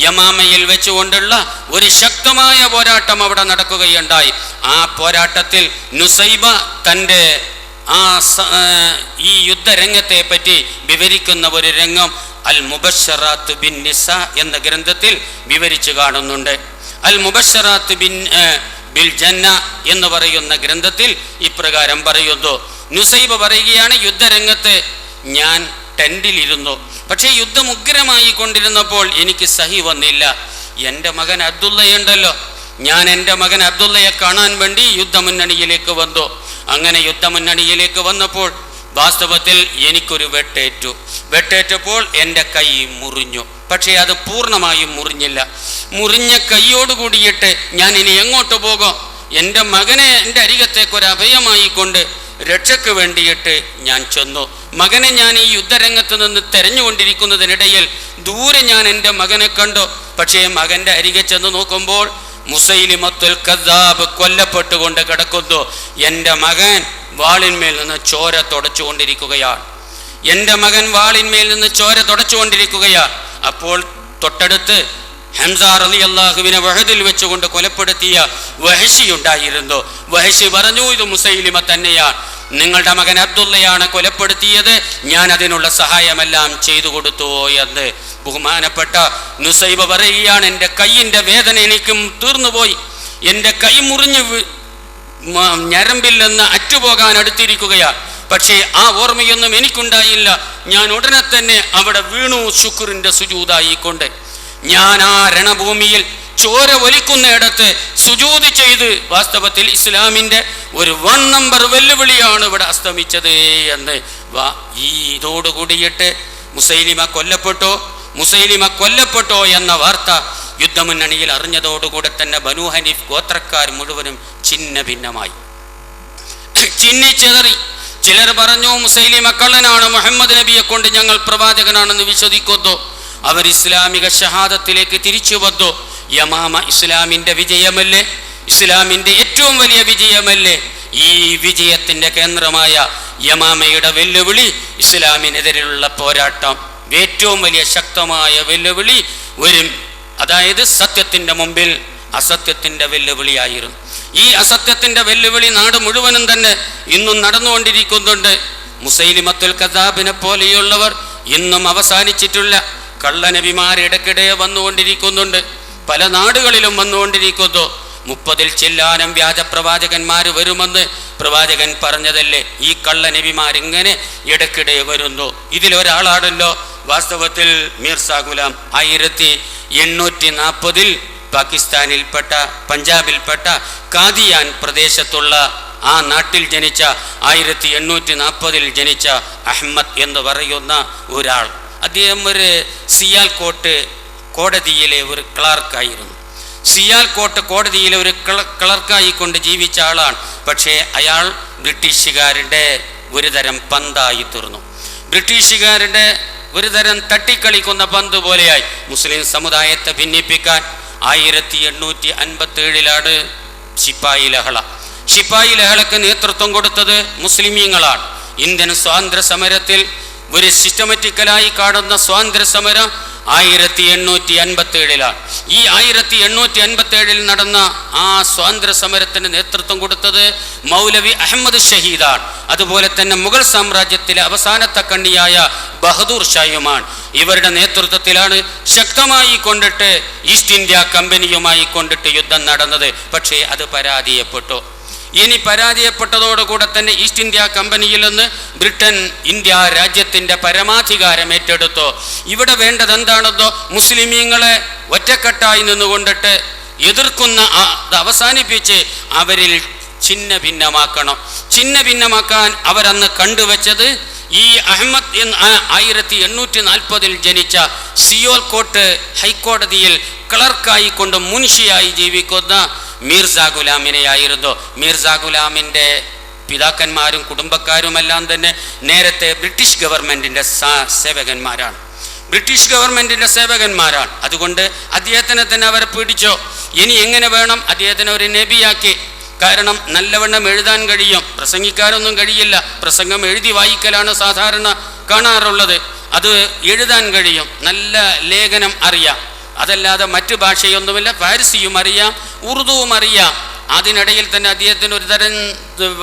യമാമയിൽ വെച്ചുകൊണ്ടുള്ള ഒരു ശക്തമായ പോരാട്ടം അവിടെ നടക്കുകയുണ്ടായി. ആ പോരാട്ടത്തിൽ നുസൈബ തൻ്റെ ഈ യുദ്ധരംഗത്തെ പറ്റി വിവരിക്കുന്ന ഒരു രംഗം അൽ മുബശ്ശറാത്ത് ബിൻ നിസാ എന്ന ഗ്രന്ഥത്തിൽ വിവരിച്ചു കാണുന്നുണ്ട്. അൽ മുബശ്ശറാത്ത് ബിൽ ജന്ന എന്ന് പറയുന്ന ഗ്രന്ഥത്തിൽ ഇപ്രകാരം പറയുന്നു. നുസൈബ പറയുകയാണ്, യുദ്ധരംഗത്ത് ഞാൻ ടെന്റിലിരുന്നു, പക്ഷേ യുദ്ധം ഉഗ്രമായി കൊണ്ടിരുന്നപ്പോൾ എനിക്ക് സഹി വന്നില്ല. എൻ്റെ മകൻ അബ്ദുള്ളയുണ്ടല്ലോ, ഞാൻ എൻ്റെ മകൻ അബ്ദുള്ളയെ കാണാൻ വേണ്ടി യുദ്ധമുന്നണിയിലേക്ക് വന്നു. അങ്ങനെ യുദ്ധമുന്നണിയിലേക്ക് വന്നപ്പോൾ വാസ്തവത്തിൽ എനിക്കൊരു വെട്ടേറ്റപ്പോൾ എൻ്റെ കൈ മുറിഞ്ഞു. പക്ഷേ അത് പൂർണ്ണമായും മുറിഞ്ഞില്ല. മുറിഞ്ഞ കൈയോട് കൂടിയിട്ട് ഞാൻ ഇനി എങ്ങോട്ട് പോകും? എൻ്റെ മകനെ എൻ്റെ അരികത്തേക്കൊരു അഭയമായി കൊണ്ട് രക്ഷയ്ക്ക് വേണ്ടിയിട്ട് ഞാൻ ചെന്നു. മകനെ ഞാൻ ഈ യുദ്ധരംഗത്ത് നിന്ന് തെരഞ്ഞുകൊണ്ടിരിക്കുന്നതിനിടയിൽ ദൂരെ ഞാൻ എൻ്റെ മകനെ കണ്ടു. പക്ഷേ മകൻ്റെ അരികെ ചെന്ന് നോക്കുമ്പോൾ മുസൈലിമത്തുൽ കദ്ദാബ് കൊല്ലപ്പെട്ടുകൊണ്ട് കിടക്കുന്നു. എൻ്റെ മകൻ വാളിന്മേൽ നിന്ന് ചോര തുടച്ചുകൊണ്ടിരിക്കുകയാണ്. എൻ്റെ മകൻ വാളിന്മേൽ നിന്ന് ചോര തുടച്ചുകൊണ്ടിരിക്കുകയാണ്. അപ്പോൾ തൊട്ടടുത്ത് ഹംസ റളിയല്ലാഹുവിനെ വഹദിൽ വെച്ചുകൊണ്ട് കൊലപ്പെടുത്തിയ വഹശി ഉണ്ടായിരുന്നു. വഹശി പറഞ്ഞു, ഇത് മുസൈലിമ തന്നെയാണ്, നിങ്ങളുടെ മകൻ അബ്ദുള്ളയാണ് കൊലപ്പെടുത്തിയത്, ഞാൻ അതിനുള്ള സഹായമെല്ലാം ചെയ്തു കൊടുത്തു എന്ന്. ബഹുമാനപ്പെട്ട നുസൈബ പറയുകയാണ്, എൻ്റെ കൈയിൻ്റെ വേദന എനിക്കും തീർന്നുപോയി, എൻ്റെ കൈ മുറിഞ്ഞ് ഞരമ്പിൽ നിന്ന് അറ്റുപോകാൻ അടുത്തിരിക്കുകയാണ്. പക്ഷേ ആ ഓർമ്മയൊന്നും എനിക്കുണ്ടായില്ല. ഞാൻ ഉടനെ തന്നെ അവിടെ വീണു ശുക്രിൻ്റെ സുജൂദായിക്കൊണ്ട്. ഞാൻ ആ രണഭൂമിയിൽ ചോര ഒലിക്കുന്നിടത്ത് സുജൂദ് ചെയ്ത് വാസ്തവത്തിൽ ഇസ്ലാമിൻ്റെ ഒരു 1 നമ്പർ വെല്ലുവിളിയാണ് ഇവിടെ അസ്തമിച്ചത് എന്ന്. ഇതോടുകൂടിയിട്ട് മുസൈലിമ കൊല്ലപ്പെട്ടോ എന്ന വാർത്ത യുദ്ധമുന്നണിയിൽ അറിഞ്ഞതോടുകൂടെ തന്നെ ബനൂ ഹനീഫ് ഗോത്രക്കാർ മുഴുവനും ഛിന്ന ഭിന്നമായി, ചിന്നിച്ചെതറി. ചിലർ പറഞ്ഞു മുസൈലിമ കള്ളനാണ്, മുഹമ്മദ് നബിയെ കൊണ്ട് ഞങ്ങൾ പ്രവാചകനാണെന്ന് വിശ്വസിക്കുന്നു. അവർ ഇസ്ലാമിക ഷഹാദത്തിലേക്ക് തിരിച്ചു വന്നു. യമാമ ഇസ്ലാമിൻ്റെ വിജയമല്ലേ? ഇസ്ലാമിൻ്റെ ഏറ്റവും വലിയ വിജയമല്ലേ? ഈ വിജയത്തിൻ്റെ കേന്ദ്രമായ യമാമയുടെ വെല്ലുവിളി, ഇസ്ലാമിനെതിരെയുള്ള പോരാട്ടം, ഏറ്റവും വലിയ ശക്തമായ വെല്ലുവിളി ഒരു അതായത് സത്യത്തിൻ്റെ മുമ്പിൽ അസത്യത്തിൻ്റെ വെല്ലുവിളിയായിരുന്നു. ഈ അസത്യത്തിൻ്റെ വെല്ലുവിളി നാട് മുഴുവനും തന്നെ ഇന്നും നടന്നുകൊണ്ടിരിക്കുന്നുണ്ട്. മുസൈലിമത്തുൽ കദ്ദാബിനെ പോലെയുള്ളവർ ഇന്നും അവസാനിച്ചിട്ടില്ല. കള്ളനബിമാരിടയ്ക്കിടെ വന്നുകൊണ്ടിരിക്കുന്നുണ്ട്, പല നാടുകളിലും വന്നുകൊണ്ടിരിക്കുന്നു. 30-ൽ ചില്ലാനം വ്യാജ പ്രവാചകന്മാർ വരുമെന്ന് പ്രവാചകൻ പറഞ്ഞതല്ലേ? ഈ കള്ളനബിമാരിങ്ങനെ ഇടയ്ക്കിടെ വരുന്നു. ഇതിലൊരാളാണല്ലോ വാസ്തവത്തിൽ മീർസാ ഗുലാം. 1840-ൽ പാകിസ്ഥാനിൽപ്പെട്ട പഞ്ചാബിൽപ്പെട്ട കാദിയാൻ പ്രദേശത്തുള്ള ആ നാട്ടിൽ ജനിച്ച 1840-ൽ ജനിച്ച അഹമ്മദ് എന്ന് പറയുന്ന ഒരാൾ. അദ്ദേഹം ഒരു സിയാൽകോട്ട് കോടതിയിലെ ഒരു ക്ലർക്കായിരുന്നു. സിയാൽകോട്ട് കോടതിയിലെ ഒരു ക്ലർക്കായിക്കൊണ്ട് ജീവിച്ച ആളാണ്. പക്ഷേ അയാൾ ബ്രിട്ടീഷുകാരുടെ ഒരുതരം പന്തായി തീർന്നു. ബ്രിട്ടീഷുകാരുടെ ഒരുതരം തട്ടിക്കളിക്കുന്ന പന്ത് പോലെയായി മുസ്ലിം സമുദായത്തെ ഭിന്നിപ്പിക്കാൻ 1857-ലാണ് ശിപ്പായി ലഹള. ശിപ്പായി ലഹളക്ക് നേതൃത്വം കൊടുത്തത് മുസ്ലിമീങ്ങളാണ്. ഇന്ത്യൻ സ്വാതന്ത്ര്യ സമരത്തിൽ ഒരു സിസ്റ്റമാറ്റിക്കലായി കാണുന്ന സ്വാതന്ത്ര്യ സമരം 1857-ലാണ്. ഈ 1857-ൽ നടന്ന ആ സ്വാതന്ത്ര്യ സമരത്തിന് നേതൃത്വം കൊടുത്തത് മൗലവി അഹമ്മദ് ഷഹീദാണ്. അതുപോലെ തന്നെ മുഗൾ സാമ്രാജ്യത്തിലെ അവസാനത്തെ കണ്ണിയായ ബഹദൂർ ഷായുമാണ്. ഇവരുടെ നേതൃത്വത്തിലാണ് ശക്തമായി കൊണ്ടിട്ട് ഈസ്റ്റ് ഇന്ത്യ കമ്പനിയുമായി കൊണ്ടിട്ട് യുദ്ധം നടന്നത്. പക്ഷേ അത് പരാജയപ്പെട്ടു. ഇനി പരാജയപ്പെട്ടതോടുകൂടെ തന്നെ ഈസ്റ്റ് ഇന്ത്യ കമ്പനിയിൽ നിന്ന് ബ്രിട്ടൻ ഇന്ത്യ രാജ്യത്തിൻ്റെ പരമാധികാരം ഏറ്റെടുത്തു. ഇവിടെ വേണ്ടത് എന്താണെന്നോ, മുസ്ലിമീങ്ങളെ ഒറ്റക്കെട്ടായി നിന്നുകൊണ്ടിട്ട് എതിർക്കുന്ന അവസാനിപ്പിച്ച് അവരിൽ ഛിന്ന ഭിന്നമാക്കണം. ഛിന്ന ഭിന്നമാക്കാൻ അവരന്ന് കണ്ടുവച്ചത് ഈ അഹമ്മദ് 1840-ൽ ജനിച്ച സിയോൽകോട്ട് ഹൈക്കോടതിയിൽ ക്ലർക്കായി കൊണ്ട് മുൻഷിയായി ജീവിക്കുന്ന മീർസാ ഗുലാമിനെയായിരുന്നു. മീർസാ ഗുലാമിൻ്റെ പിതാക്കന്മാരും കുടുംബക്കാരുമെല്ലാം തന്നെ നേരത്തെ ബ്രിട്ടീഷ് ഗവൺമെൻറ്റിൻ്റെ സേവകന്മാരാണ്. അതുകൊണ്ട് അദ്ദേഹത്തിനെ തന്നെ അവരെ പിടിച്ചോ. ഇനി എങ്ങനെ വേണം? അദ്ദേഹത്തിനെ ഒരു നബിയാക്കി. കാരണം നല്ലവണ്ണം എഴുതാൻ കഴിയും, പ്രസംഗിക്കാനൊന്നും കഴിയില്ല. പ്രസംഗം എഴുതി വായിക്കലാണ് സാധാരണ കാണാറുള്ളത്. അത് എഴുതാൻ കഴിയും, നല്ല ലേഖനം അറിയാം. അതല്ലാതെ മറ്റു ഭാഷയൊന്നുമില്ല. ഫാരിസിയും അറിയാം, ഉറുദുവും അറിയാം. അതിനിടയിൽ തന്നെ അദ്ദേഹത്തിന് ഒരു തരം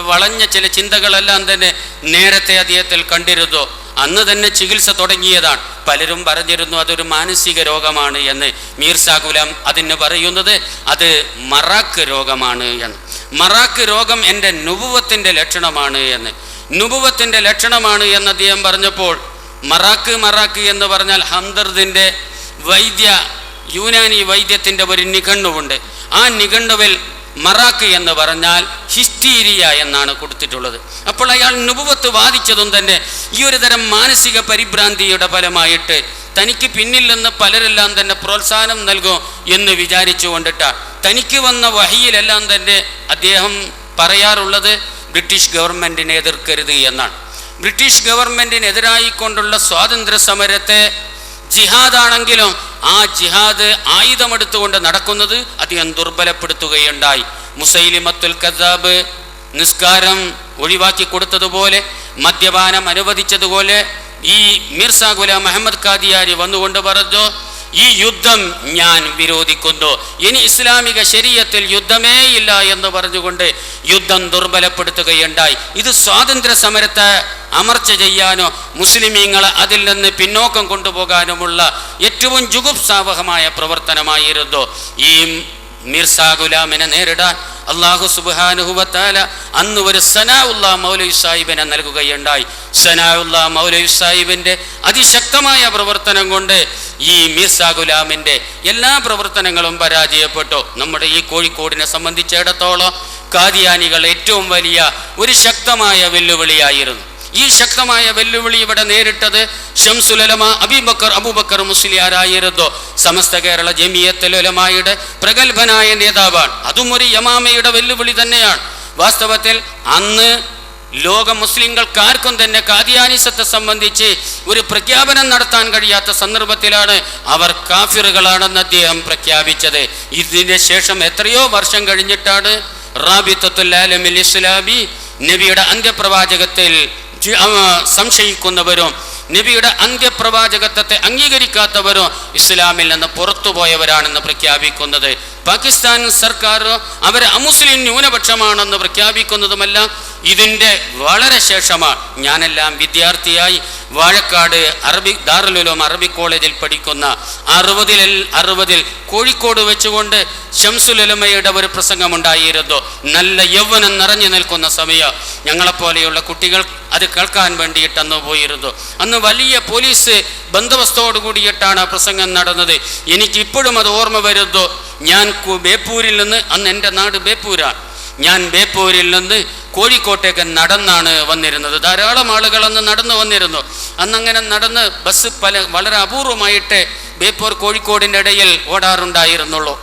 വളഞ്ഞ ചില ചിന്തകളെല്ലാം തന്നെ നേരത്തെ അദ്ദേഹത്തിൽ കണ്ടിരുന്നു. അന്ന് തന്നെ ചികിത്സ തുടങ്ങിയതാണ്. പലരും പറഞ്ഞിരുന്നു അതൊരു മാനസിക രോഗമാണ് എന്ന്. മീർസാ ഗുലാം അതിന് പറയുന്നത് അത് മറാക്ക് രോഗമാണ് എന്ന്. മറാക്ക് രോഗം എൻ്റെ നുബുവത്തിൻ്റെ ലക്ഷണമാണ് എന്ന്. നുബുവത്തിൻ്റെ ലക്ഷണമാണ് എന്ന് അദ്ദേഹം പറഞ്ഞപ്പോൾ, മറാക്ക് എന്ന് പറഞ്ഞാൽ ഹംദർദിൻ്റെ യുനാനി വൈദ്യത്തിൻ്റെ ഒരു നിഘണ്ടുവുണ്ട്. ആ നിഘണ്ടുവിൽ മറാക്ക് എന്ന് പറഞ്ഞാൽ ഹിസ്റ്റീരിയ എന്നാണ് കൊടുത്തിട്ടുള്ളത്. അപ്പോൾ അയാൾ നുബുവത്ത് വാദിച്ചതും തന്നെ ഈ ഒരു തരം മാനസിക പരിഭ്രാന്തിയുടെ ഫലമായിട്ട് തനിക്ക് പിന്നിൽ നിന്ന് പലരെല്ലാം തന്നെ പ്രോത്സാഹനം നൽകും എന്ന് വിചാരിച്ചു കൊണ്ടിട്ടാണ്. തനിക്ക് വന്ന വഹിയിലെല്ലാം തന്നെ അദ്ദേഹം പറയാറുള്ളത് ബ്രിട്ടീഷ് ഗവൺമെൻറ്റിനെ എതിർക്കരുത് എന്നാണ്. ബ്രിട്ടീഷ് ഗവൺമെൻറ്റിനെതിരായിക്കൊണ്ടുള്ള സ്വാതന്ത്ര്യ സമരത്തെ ജിഹാദാണെങ്കിലും ആ ജിഹാദ് ആയുധമെടുത്തുകൊണ്ട് നടക്കുന്നത് അദ്ദേഹം ദുർബലപ്പെടുത്തുകയുണ്ടായി. മുസൈലിമത്തുൽ കദ്ദാബ് നിസ്കാരം ഒഴിവാക്കി കൊടുത്തതുപോലെ, മദ്യപാനം അനുവദിച്ചതുപോലെ ഈ മീർസാ ഗുലാം അഹമ്മദ് ഖാദിയാനി വന്നുകൊണ്ട് പറഞ്ഞു, ഈ യുദ്ധം ഞാൻ വിരോധിക്കുന്നു, ഇനി ഇസ്ലാമിക ശരീഅത്തിൽ യുദ്ധമേ ഇല്ല എന്ന് പറഞ്ഞുകൊണ്ട് യുദ്ധം ദുർബലപ്പെടുത്തുകയുണ്ടായി. ഇത് സ്വാതന്ത്ര്യ സമരത്തെ അമർച്ച ചെയ്യാനോ മുസ്ലിമീങ്ങളെ അതിൽ നിന്ന് പിന്നോക്കം കൊണ്ടുപോകാനുമുള്ള ഏറ്റവും ജുഗുപ്സാവഹമായ പ്രവർത്തനമായിരുന്നു. ഈ മീർസാ ഗുലാമിനെ നേരിടാൻ അല്ലാഹു സുബ്ഹാനഹു വ തആല അന്ന് ഒരു സനാഉല്ലാ മൗലവി സാഹിബിനെ നൽകുകയുണ്ടായി. സനാഉല്ലാ മൗലവി സാഹിബിൻ്റെ അതിശക്തമായ പ്രവർത്തനം കൊണ്ട് ഈ മീർസാ ഗുലാമിൻ്റെ എല്ലാ പ്രവർത്തനങ്ങളും പരാജയപ്പെട്ടു. നമ്മുടെ ഈ കോഴിക്കോടിനെ സംബന്ധിച്ചിടത്തോളം ഖാദിയാനികൾ ഏറ്റവും വലിയ ഒരു ശക്തമായ വെല്ലുവിളിയായിരുന്നു. ഈ ശക്തമായ വെല്ലുവിളി ഇവിടെ നേരിട്ടത് ശംസുൽ ഉലമ അബൂബക്കർ മുസ്ലിയാരായിരുന്നു. സമസ്ത കേരള ജമിയത്തുൽ ഉലമായുടെ പ്രഗത്ഭനായ നേതാവാണ്. അതും ഒരു യമാമയുടെ വെല്ലുവിളി തന്നെയാണ്. വാസ്തവത്തിൽ അന്ന് ലോക മുസ്ലിങ്ങൾക്കാർക്കും തന്നെ ഖാദിയാനിസത്തെ സംബന്ധിച്ച് ഒരു പ്രഖ്യാപനം നടത്താൻ കഴിയാത്ത സന്ദർഭത്തിലാണ് അവർ കാഫിറുകളാണെന്ന് അദ്ദേഹം പ്രഖ്യാപിച്ചത്. ഇതിന് ശേഷം എത്രയോ വർഷം കഴിഞ്ഞിട്ടാണ് റാബിത്തത്തുൽ ആലമിൽ ഇസ്ലാമി നബിയുടെ അന്ത്യപ്രവാചകത്തിൽ സംശയിക്കുന്നവരും നബിയുടെ അന്ത്യപ്രവാചകത്വത്തെ അംഗീകരിക്കാത്തവരോ ഇസ്ലാമിൽ നിന്ന് പുറത്തുപോയവരാണെന്ന് പ്രഖ്യാപിക്കുന്നത്. പാകിസ്ഥാൻ സർക്കാർ അവരെ അമുസ്ലിം ന്യൂനപക്ഷമാണെന്ന് പ്രഖ്യാപിക്കുന്നതുമെല്ലാം ഇതിൻ്റെ വളരെ ശേഷമാണ്. ഞാനെല്ലാം വിദ്യാർത്ഥിയായി വാഴക്കാട് ദാറുൽ ഉലൂം അറബിക് കോളേജിൽ പഠിക്കുന്ന 60-ൽ കോഴിക്കോട് വെച്ചുകൊണ്ട് ശംസുൽ ഉലമയുടെ ഒരു പ്രസംഗമുണ്ടായിരുന്നു. നല്ല യൗവനം നിറഞ്ഞു നിൽക്കുന്ന സമയം. ഞങ്ങളെപ്പോലെയുള്ള കുട്ടികൾ അത് കേൾക്കാൻ വേണ്ടിയിട്ട് അന്ന് പോയിരുന്നു. അന്ന് വലിയ പോലീസ് ബന്ദോബസ്തോട് കൂടിയിട്ടാണ് ആ പ്രസംഗം നടന്നത്. എനിക്കിപ്പോഴും അത് ഓർമ്മ വരുന്നു. ഞാൻ ബേപ്പൂരിൽ നിന്ന്, അന്ന് എൻ്റെ നാട് ബേപ്പൂരാണ്, ഞാൻ ബേപ്പൂരിൽ നിന്ന് കോഴിക്കോട്ടേക്ക് നടന്നാണ് വന്നിരുന്നത്. ധാരാളം ആളുകൾ അന്ന് നടന്നു വന്നിരുന്നു. അന്നങ്ങനെ നടന്ന് ബസ് വളരെ അപൂർവമായിട്ട് ബേപ്പൂർ കോഴിക്കോടിൻ്റെ ഇടയിൽ ഓടാറുണ്ടായിരുന്നുള്ളൂ.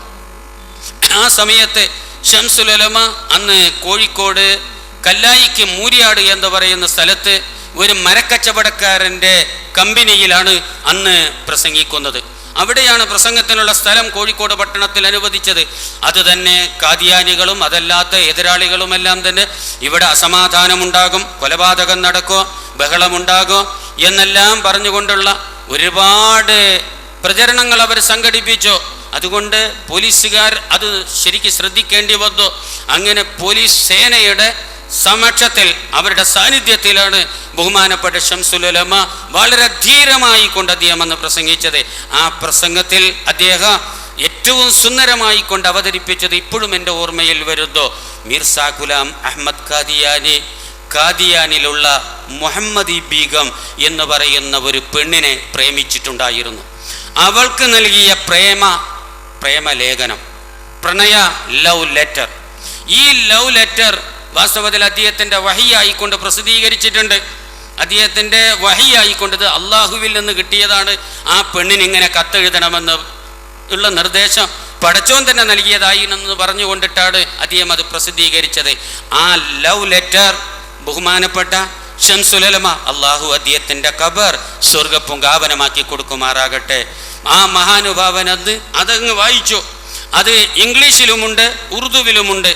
ആ സമയത്ത് ശംസുൽ ഉലമ അന്ന് കോഴിക്കോട് കല്ലായിക്ക് മൂരിയാട് എന്ന് പറയുന്ന സ്ഥലത്ത് ഒരു മരക്കച്ചവടക്കാരൻ്റെ കമ്പനിയിലാണ് അന്ന് പ്രസംഗിക്കുന്നത്. അവിടെയാണ് പ്രസംഗത്തിനുള്ള സ്ഥലം കോഴിക്കോട് പട്ടണത്തിൽ അനുവദിച്ചത്. അത് തന്നെ കാദിയാനികളും അതല്ലാത്ത എതിരാളികളുമെല്ലാം തന്നെ ഇവിടെ അസമാധാനമുണ്ടാകും, കൊലപാതകം നടക്കും, ബഹളമുണ്ടാകും എന്നെല്ലാം പറഞ്ഞുകൊണ്ടുള്ള ഒരുപാട് പ്രചരണങ്ങൾ അവർ സംഘടിപ്പിച്ചു. അതുകൊണ്ട് പോലീസുകാർ അത് ശരിക്കും ശ്രദ്ധിക്കേണ്ടി വന്നു. അങ്ങനെ പോലീസ് സേനയുടെ സമക്ഷത്തിൽ അവരുടെ സാന്നിധ്യത്തിലാണ് ബഹുമാനപ്പെട്ട ശംസുൽ ഉലമ വളരെ ധീരമായി കൊണ്ട് അദ്ദേഹം അന്ന് പ്രസംഗിച്ചത്. ആ പ്രസംഗത്തിൽ അദ്ദേഹം ഏറ്റവും സുന്ദരമായി കൊണ്ട് അവതരിപ്പിച്ചത് ഇപ്പോഴും എൻ്റെ ഓർമ്മയിൽ വരുന്നു. മിർസാ ഗുലാം അഹമ്മദ് ഖാദിയാനിലുള്ള മുഹമ്മദി ബീഗം എന്ന് പറയുന്ന ഒരു പെണ്ണിനെ പ്രേമിച്ചിട്ടുണ്ടായിരുന്നു. അവൾക്ക് നൽകിയ പ്രേമലേഖനം, പ്രണയ ലവ് ലെറ്റർ. ഈ ലവ് ലെറ്റർ വാസ്തവത്തിൽ അദ്ദേഹത്തിൻ്റെ വഹിയായിക്കൊണ്ട് പ്രസിദ്ധീകരിച്ചിട്ടുണ്ട്. അദ്ദേഹത്തിൻ്റെ വഹിയായിക്കൊണ്ടത് അള്ളാഹുവിൽ നിന്ന് കിട്ടിയതാണ്. ആ പെണ്ണിനിങ്ങനെ കത്തെഴുതണമെന്ന് ഉള്ള നിർദ്ദേശം പടച്ചോൻ തന്നെ നൽകിയതായി എന്ന് പറഞ്ഞുകൊണ്ടിട്ടാണ് അദ്ദേഹം അത് പ്രസിദ്ധീകരിച്ചത്. ആ ലവ് ലെറ്റർ ബഹുമാനപ്പെട്ട ശംസുൽ ഉലമ അള്ളാഹു അദ്ദേഹത്തിൻ്റെ ഖബർ സ്വർഗപ്പുങ്കാവനമാക്കി കൊടുക്കുമാറാകട്ടെ. ആ മഹാനുഭാവൻ അതങ്ങ് വായിച്ചു. അത് ഇംഗ്ലീഷിലുമുണ്ട്, ഉറുദുവിലുമുണ്ട്.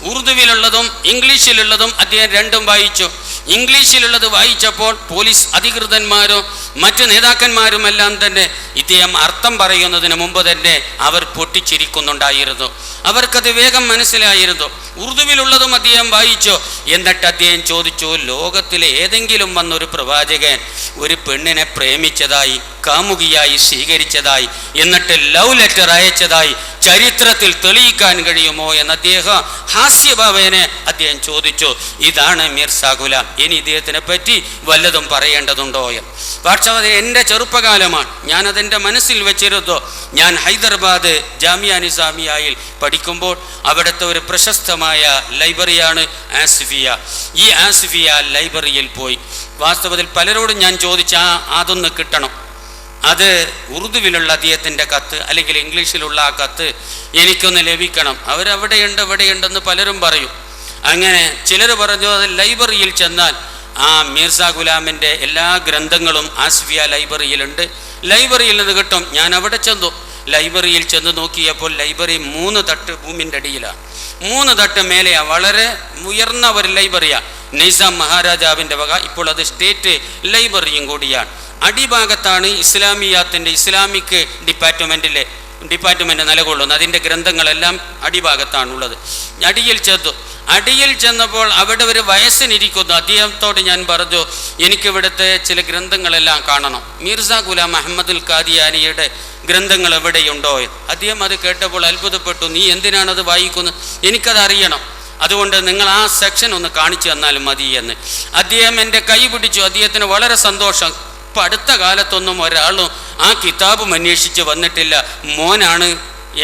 ഉറുദുവിലുള്ളതും ഇംഗ്ലീഷിലുള്ളതും അദ്ദേഹം രണ്ടും വായിച്ചു. ഇംഗ്ലീഷിലുള്ളത് വായിച്ചപ്പോൾ പോലീസ് അധികൃതന്മാരും മറ്റു നേതാക്കന്മാരുമെല്ലാം തന്നെ ഇദ്ദേഹം അർത്ഥം പറയുന്നതിന് മുമ്പ് തന്നെ അവർ പൊട്ടിച്ചിരിക്കുന്നുണ്ടായിരുന്നു. അവർക്കത് വേഗം മനസ്സിലായിരുന്നു. ഉറുദുവിലുള്ളതും അദ്ദേഹം വായിച്ചു. എന്നിട്ട് അദ്ദേഹം ചോദിച്ചു, ലോകത്തിലെ ഏതെങ്കിലും വന്നൊരു പ്രവാചകൻ ഒരു പെണ്ണിനെ പ്രേമിച്ചതായി, കാമുകിയായി സ്വീകരിച്ചതായി, എന്നിട്ട് ലവ് ലെറ്റർ അയച്ചതായി ചരിത്രത്തിൽ തെളിയിക്കാൻ കഴിയുമോ എന്ന് അദ്ദേഹം ഹാസ്യഭാവേനെ അദ്ദേഹം ചോദിച്ചു. ഇതാണ് മിർസാ ഗുലാം. ഇനി ഇദ്ദേഹത്തിനെ പറ്റി വല്ലതും പറയേണ്ടതുണ്ടോ എന്ന്. പക്ഷേ എൻ്റെ ചെറുപ്പകാലമാണ്, ഞാനതെൻ്റെ മനസ്സിൽ വെച്ചിരുന്നു. ഞാൻ ഹൈദരാബാദ് ജാമിയ നിസാമിയയിൽ പഠിക്കുമ്പോൾ അവിടുത്തെ ഒരു പ്രശസ്തമായ ലൈബ്രറിയാണ് ആസിഫിയ. ഈ ആസിഫിയ ലൈബ്രറിയിൽ പോയി വാസ്തവത്തിൽ പലരോടും ഞാൻ ചോദിച്ച അതൊന്ന് കിട്ടണം, അത് ഉറുദുവിലുള്ള അദ്ദേഹത്തിൻ്റെ കത്ത് അല്ലെങ്കിൽ ഇംഗ്ലീഷിലുള്ള ആ കത്ത് എനിക്കൊന്ന് ലഭിക്കണം. അവരവിടെയുണ്ട് ഇവിടെയുണ്ടെന്ന് പലരും പറയും. അങ്ങനെ ചിലർ പറഞ്ഞു അത് ലൈബ്രറിയിൽ ചെന്നാൽ ആ മിർസാ ഗുലാമിൻ്റെ എല്ലാ ഗ്രന്ഥങ്ങളും ആസിഫിയ ലൈബ്രറിയിലുണ്ട്, ലൈബ്രറിയിൽ നിന്ന് കിട്ടും. ഞാൻ അവിടെ ചെന്നു. ലൈബ്രറിയിൽ ചെന്ന് നോക്കിയപ്പോൾ ലൈബ്രറി 3 തട്ട് ഭൂമിൻ്റെ അടിയിലാണ്, 3 തട്ട് മേലെയാണ്. വളരെ ഉയർന്ന ഒരു ലൈബ്രറിയാണ്. നിസാം മഹാരാജാവിൻ്റെ വക. ഇപ്പോൾ അത് സ്റ്റേറ്റ് ലൈബ്രറിയും കൂടിയാണ്. അടിഭാഗത്താണ് ഇസ്ലാമിയാത്തിൻ്റെ ഇസ്ലാമിക് ഡിപ്പാർട്ട്മെൻറ്റ് നിലകൊള്ളുന്നത്. അതിൻ്റെ ഗ്രന്ഥങ്ങളെല്ലാം അടിഭാഗത്താണുള്ളത്. അടിയിൽ ചെന്നപ്പോൾ അവിടെ ഒരു വയസ്സിനിരിക്കുന്നു. അദ്ദേഹത്തോട് ഞാൻ പറഞ്ഞു, എനിക്കിവിടുത്തെ ചില ഗ്രന്ഥങ്ങളെല്ലാം കാണണം. മിർസാ ഗുലാം അഹമ്മദുൽ ഖാദിയാനിയുടെ ഗ്രന്ഥങ്ങൾ എവിടെയുണ്ടോ? അദ്ദേഹം അത് കേട്ടപ്പോൾ അത്ഭുതപ്പെട്ടു. നീ എന്തിനാണത് വായിക്കുന്നത്? എനിക്കത് അറിയണം, അതുകൊണ്ട് നിങ്ങൾ ആ സെക്ഷൻ ഒന്ന് കാണിച്ചു തന്നാലും മതി എന്ന്. അദ്ദേഹം എൻ്റെ കൈ പിടിച്ചു. അദ്ദേഹത്തിന് വളരെ സന്തോഷം. ഇപ്പം അടുത്ത കാലത്തൊന്നും ഒരാളും ആ കിതാബും അന്വേഷിച്ച് വന്നിട്ടില്ല. മോനാണ്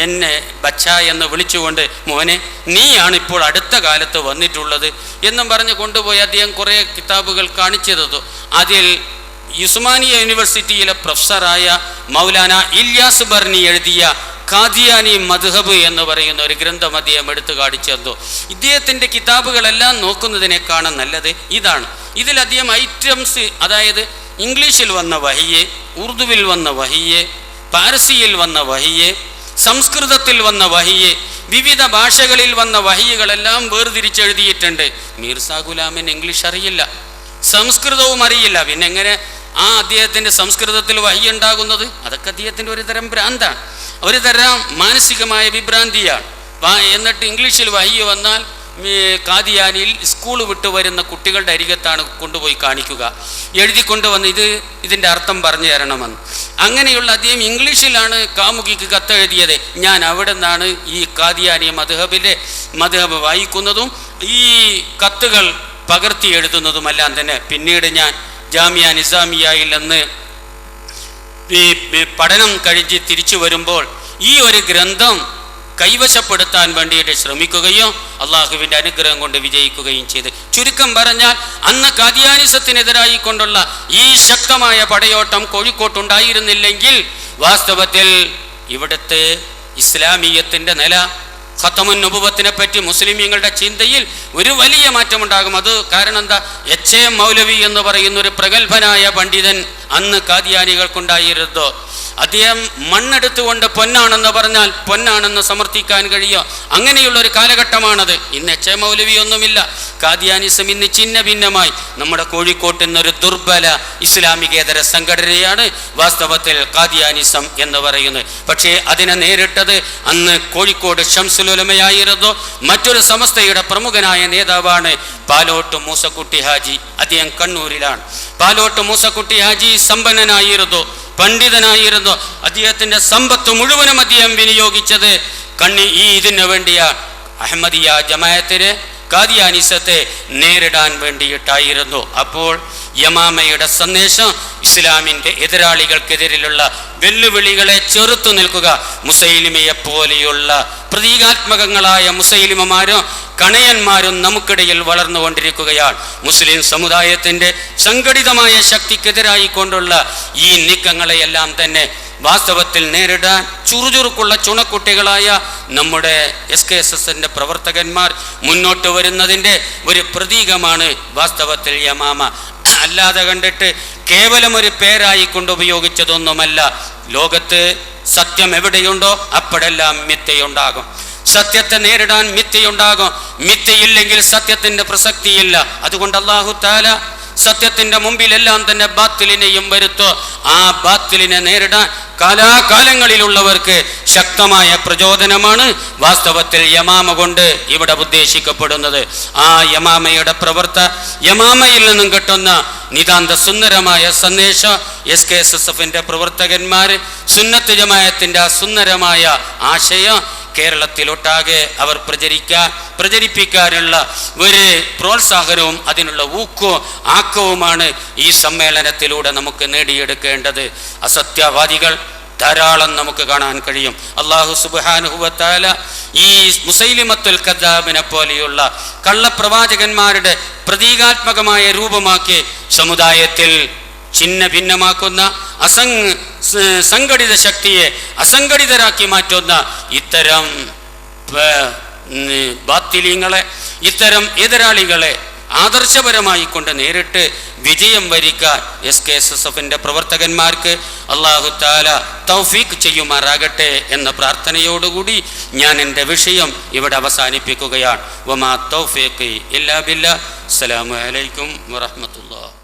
എന്നെ ബച്ച എന്ന് വിളിച്ചുകൊണ്ട്, മോനെ നീയാണിപ്പോൾ അടുത്ത കാലത്ത് വന്നിട്ടുള്ളത് എന്നും പറഞ്ഞ് കൊണ്ടുപോയി അദ്ദേഹം കുറേ കിതാബുകൾ കാണിച്ചു തന്നു. അതിൽ ഉസ്മാനിയ യൂണിവേഴ്സിറ്റിയിലെ പ്രൊഫസറായ മൗലാന ഇല്യാസ് ബർണി എഴുതിയ ഖാദിയാനി മദ്ഹബ് എന്ന് പറയുന്ന ഒരു ഗ്രന്ഥം അദ്ദേഹം എടുത്തു കാണിച്ചു തന്നു. ഇദ്ദേഹത്തിൻ്റെ കിതാബുകളെല്ലാം നോക്കുന്നതിനേക്കാളും നല്ലത് ഇതാണ്. ഇതിൽ അദ്ദേഹം ഐറ്റംസ്, അതായത് ഇംഗ്ലീഷിൽ വന്ന വഹിയെ, ഉറുദുവിൽ വന്ന വഹിയെ, പാരസിയിൽ വന്ന വഹിയെ, സംസ്കൃതത്തിൽ വന്ന വഹിയെ, വിവിധ ഭാഷകളിൽ വന്ന വഹികളെല്ലാം വേർതിരിച്ചെഴുതിയിട്ടുണ്ട്. മിർസാ ഗുലാമിന് ഇംഗ്ലീഷ് അറിയില്ല, സംസ്കൃതവും അറിയില്ല. പിന്നെ എങ്ങനെ ആ അദ്ദേഹത്തിൻ്റെ സംസ്കൃതത്തിൽ വഹി ഉണ്ടാകുന്നത്? അതൊക്കെ അദ്ദേഹത്തിൻ്റെ ഒരു തരം ഭ്രാന്താണ്, ഒരു തരം മാനസികമായ വിഭ്രാന്തിയാണ്. എന്നിട്ട് ഇംഗ്ലീഷിൽ വഹി വന്നാൽ കാദിയാനിയിൽ സ്കൂൾ വിട്ട് വരുന്ന കുട്ടികളുടെ അരികത്താണ് കൊണ്ടുപോയി കാണിക്കുക, എഴുതിക്കൊണ്ടുവന്ന് ഇതിൻ്റെ അർത്ഥം പറഞ്ഞു തരണമെന്ന്. അങ്ങനെയുള്ള അദ്ദേഹം ഇംഗ്ലീഷിലാണ് കാമുകിക്ക് കത്തെഴുതിയത്. ഞാൻ അവിടെ നിന്നാണ് ഈ കാദിയാനി മദ്ഹബ് വായിക്കുന്നതും ഈ കത്തുകൾ പകർത്തി എഴുതുന്നതുമെല്ലാം തന്നെ. പിന്നീട് ഞാൻ ജാമിയ നിസാമിയയിൽ നിന്ന് പഠനം കഴിഞ്ഞ് തിരിച്ചു വരുമ്പോൾ ഈ ഒരു ഗ്രന്ഥം കൈവശപ്പെടുത്താൻ വേണ്ടിയിട്ട് ശ്രമിക്കുകയും അള്ളാഹുവിൻ്റെ അനുഗ്രഹം കൊണ്ട് വിജയിക്കുകയും ചെയ്ത്. ചുരുക്കം പറഞ്ഞാൽ അന്ന് കാദിയാനിസത്തിനെതിരായി കൊണ്ടുള്ള ഈ ശക്തമായ പടയോട്ടം കോഴിക്കോട്ടുണ്ടായിരുന്നില്ലെങ്കിൽ വാസ്തവത്തിൽ ഇവിടുത്തെ ഇസ്ലാമീയത്തിൻ്റെ നില, ഖത്തമുൻ നുബുവത്തിനെ പറ്റി മുസ്ലിമീങ്ങളുടെ ചിന്തയിൽ ഒരു വലിയ മാറ്റമുണ്ടാകും. അത് കാരണം എന്താ? എച്ച് എ മൗലവി എന്ന് പറയുന്ന ഒരു പ്രഗത്ഭനായ പണ്ഡിതൻ അന്ന് കാദിയാനികൾക്കുണ്ടായിരുന്നു. അദ്ദേഹം മണ്ണെടുത്തുകൊണ്ട് പൊന്നാണെന്ന് പറഞ്ഞാൽ പൊന്നാണെന്ന് സമർത്ഥിക്കാൻ കഴിയുമോ? അങ്ങനെയുള്ള ഒരു കാലഘട്ടമാണത്. ഇന്ന് എച്ച് എ മൗലവി ഒന്നുമില്ല. കാദിയാനിസം ഇന്ന് ചിന്ന ഭിന്നമായി നമ്മുടെ കോഴിക്കോട്ട് നിന്നൊരു ദുർബല ഇസ്ലാമികേതര സംഘടനയാണ് വാസ്തവത്തിൽ കാദിയാനിസം എന്ന് പറയുന്നത്. പക്ഷേ അതിനെ നേരിട്ടത് അന്ന് കോഴിക്കോട് ശംസുൽ ഉലമയായിരുന്നു. മറ്റൊരു സമസ്തയുടെ പ്രമുഖനായ നേതാവാണ് പാലോട്ട് മൂസക്കുട്ടി ഹാജി. അദ്ദേഹം കണ്ണൂരിലാണ്. പാലോട്ട് മൂസക്കുട്ടി ഹാജി സമ്പന്നനായിരുന്നു, പണ്ഡിതനായിരുന്നു. അദ്ദേഹത്തിൻ്റെ സമ്പത്ത് മുഴുവനും അദ്ദേഹം വിനിയോഗിച്ചത് ഇതിനു വേണ്ടിയാണ്. അഹമ്മദിയ ജമാഅത്തിനെ, കാദിയാനിസത്തെ നേരിടാൻ വേണ്ടിയിട്ടായിരുന്നു. അപ്പോൾ യമാമയുടെ സന്ദേശം ഇസ്ലാമിൻ്റെ എതിരാളികൾക്കെതിരെയുള്ള വെല്ലുവിളികളെ ചെറുത്തു നിൽക്കുക. മുസൈലിമയെ പോലെയുള്ള പ്രതീകാത്മകങ്ങളായ മുസൈലിമമാരും കണയന്മാരും നമുക്കിടയിൽ വളർന്നുകൊണ്ടിരിക്കുകയാണ്. മുസ്ലിം സമുദായത്തിൻ്റെ സംഘടിതമായ ശക്തിക്കെതിരായി കൊണ്ടുള്ള ഈ നീക്കങ്ങളെയെല്ലാം തന്നെ വാസ്തവത്തിൽ നേരിടാൻ ചുറുചുറുക്കുള്ള ചുണക്കുട്ടികളായ നമ്മുടെ SKSSന്റെ പ്രവർത്തകന്മാർ മുന്നോട്ട് വരുന്നതിൻ്റെ ഒരു പ്രതീകമാണ് വാസ്തവത്തിൽ യമാമ. അല്ലാതെ കണ്ടിട്ട് കേവലം ഒരു പേരായി കൊണ്ട് ഉപയോഗിച്ചതൊന്നുമല്ല. ലോകത്ത് സത്യം എവിടെയുണ്ടോ അപ്പോഴെല്ലാം മിഥ്യയുണ്ടാകും. സത്യത്തെ നേരിടാൻ മിഥ്യയുണ്ടാകും. മിഥ്യയില്ലെങ്കിൽ സത്യത്തിൻ്റെ പ്രസക്തിയില്ല. അതുകൊണ്ട് അല്ലാഹു തആല സത്യത്തിൻ്റെ മുമ്പിലെല്ലാം തന്നെ ബാത്തിലിനെയും വരുത്തോ. ആ ബാത്തിലിനെ നേരിടാൻ കാലാകാലങ്ങളിലുള്ളവർക്ക് ശക്തമായ പ്രചോദനമാണ് വാസ്തവത്തിൽ യമാമ കൊണ്ട് ഇവിടെ ഉദ്ദേശിക്കപ്പെടുന്നത്. ആ യമാമയുടെ യമാമയിൽ നിന്നും കിട്ടുന്ന നിതാന്ത സുന്ദരമായ സന്ദേശം SKSSന്റെ പ്രവർത്തകന്മാർ സുന്നത്ത് ജമാഅത്തിന്റെ ആ സുന്ദരമായ ആശയം കേരളത്തിലൊട്ടാകെ അവർ പ്രചരിപ്പിക്കാനുള്ള ഒരു പ്രോത്സാഹനവും അതിനുള്ള ആക്കവുമാണ് ഈ സമ്മേളനത്തിലൂടെ നമുക്ക് നേടിയെടുക്കേണ്ടത്. അസത്യവാദികൾ ധാരാളം നമുക്ക് കാണാൻ കഴിയും. അല്ലാഹു സുബ്ഹാനഹു വ തആല ഈ മുസൈലിമത്തുൽ കദ്ദാബിനെ പോലെയുള്ള കള്ളപ്രവാചകന്മാരുടെ പ്രതീകാത്മകമായ രൂപമാക്കി സമുദായത്തിൽ ചിന്ന ഭിന്നമാക്കുന്ന സംഘടിത ശക്തിയെ അസംഘടിതരാക്കി മാറ്റുന്ന ഇത്തരം ബാത്തിലീങ്ങളെ, ഇത്തരം എതിരാളികളെ ആദർശപരമായി കൊണ്ട് നേരിട്ട് വിജയം വരിക്കാൻ SKSSന്റെ പ്രവർത്തകന്മാർക്ക് അല്ലാഹു തആല തൗഫീഖ് ചെയ്യുമാറാകട്ടെ എന്ന പ്രാർത്ഥനയോടുകൂടി ഞാൻ എൻ്റെ വിഷയം ഇവിടെ അവസാനിപ്പിക്കുകയാണ്. വമാ തൗഫീഖി ഇല്ലാ ബില്ലാഹ്. അസ്സലാമു അലൈക്കും വറഹ്മത്തുള്ളാഹി.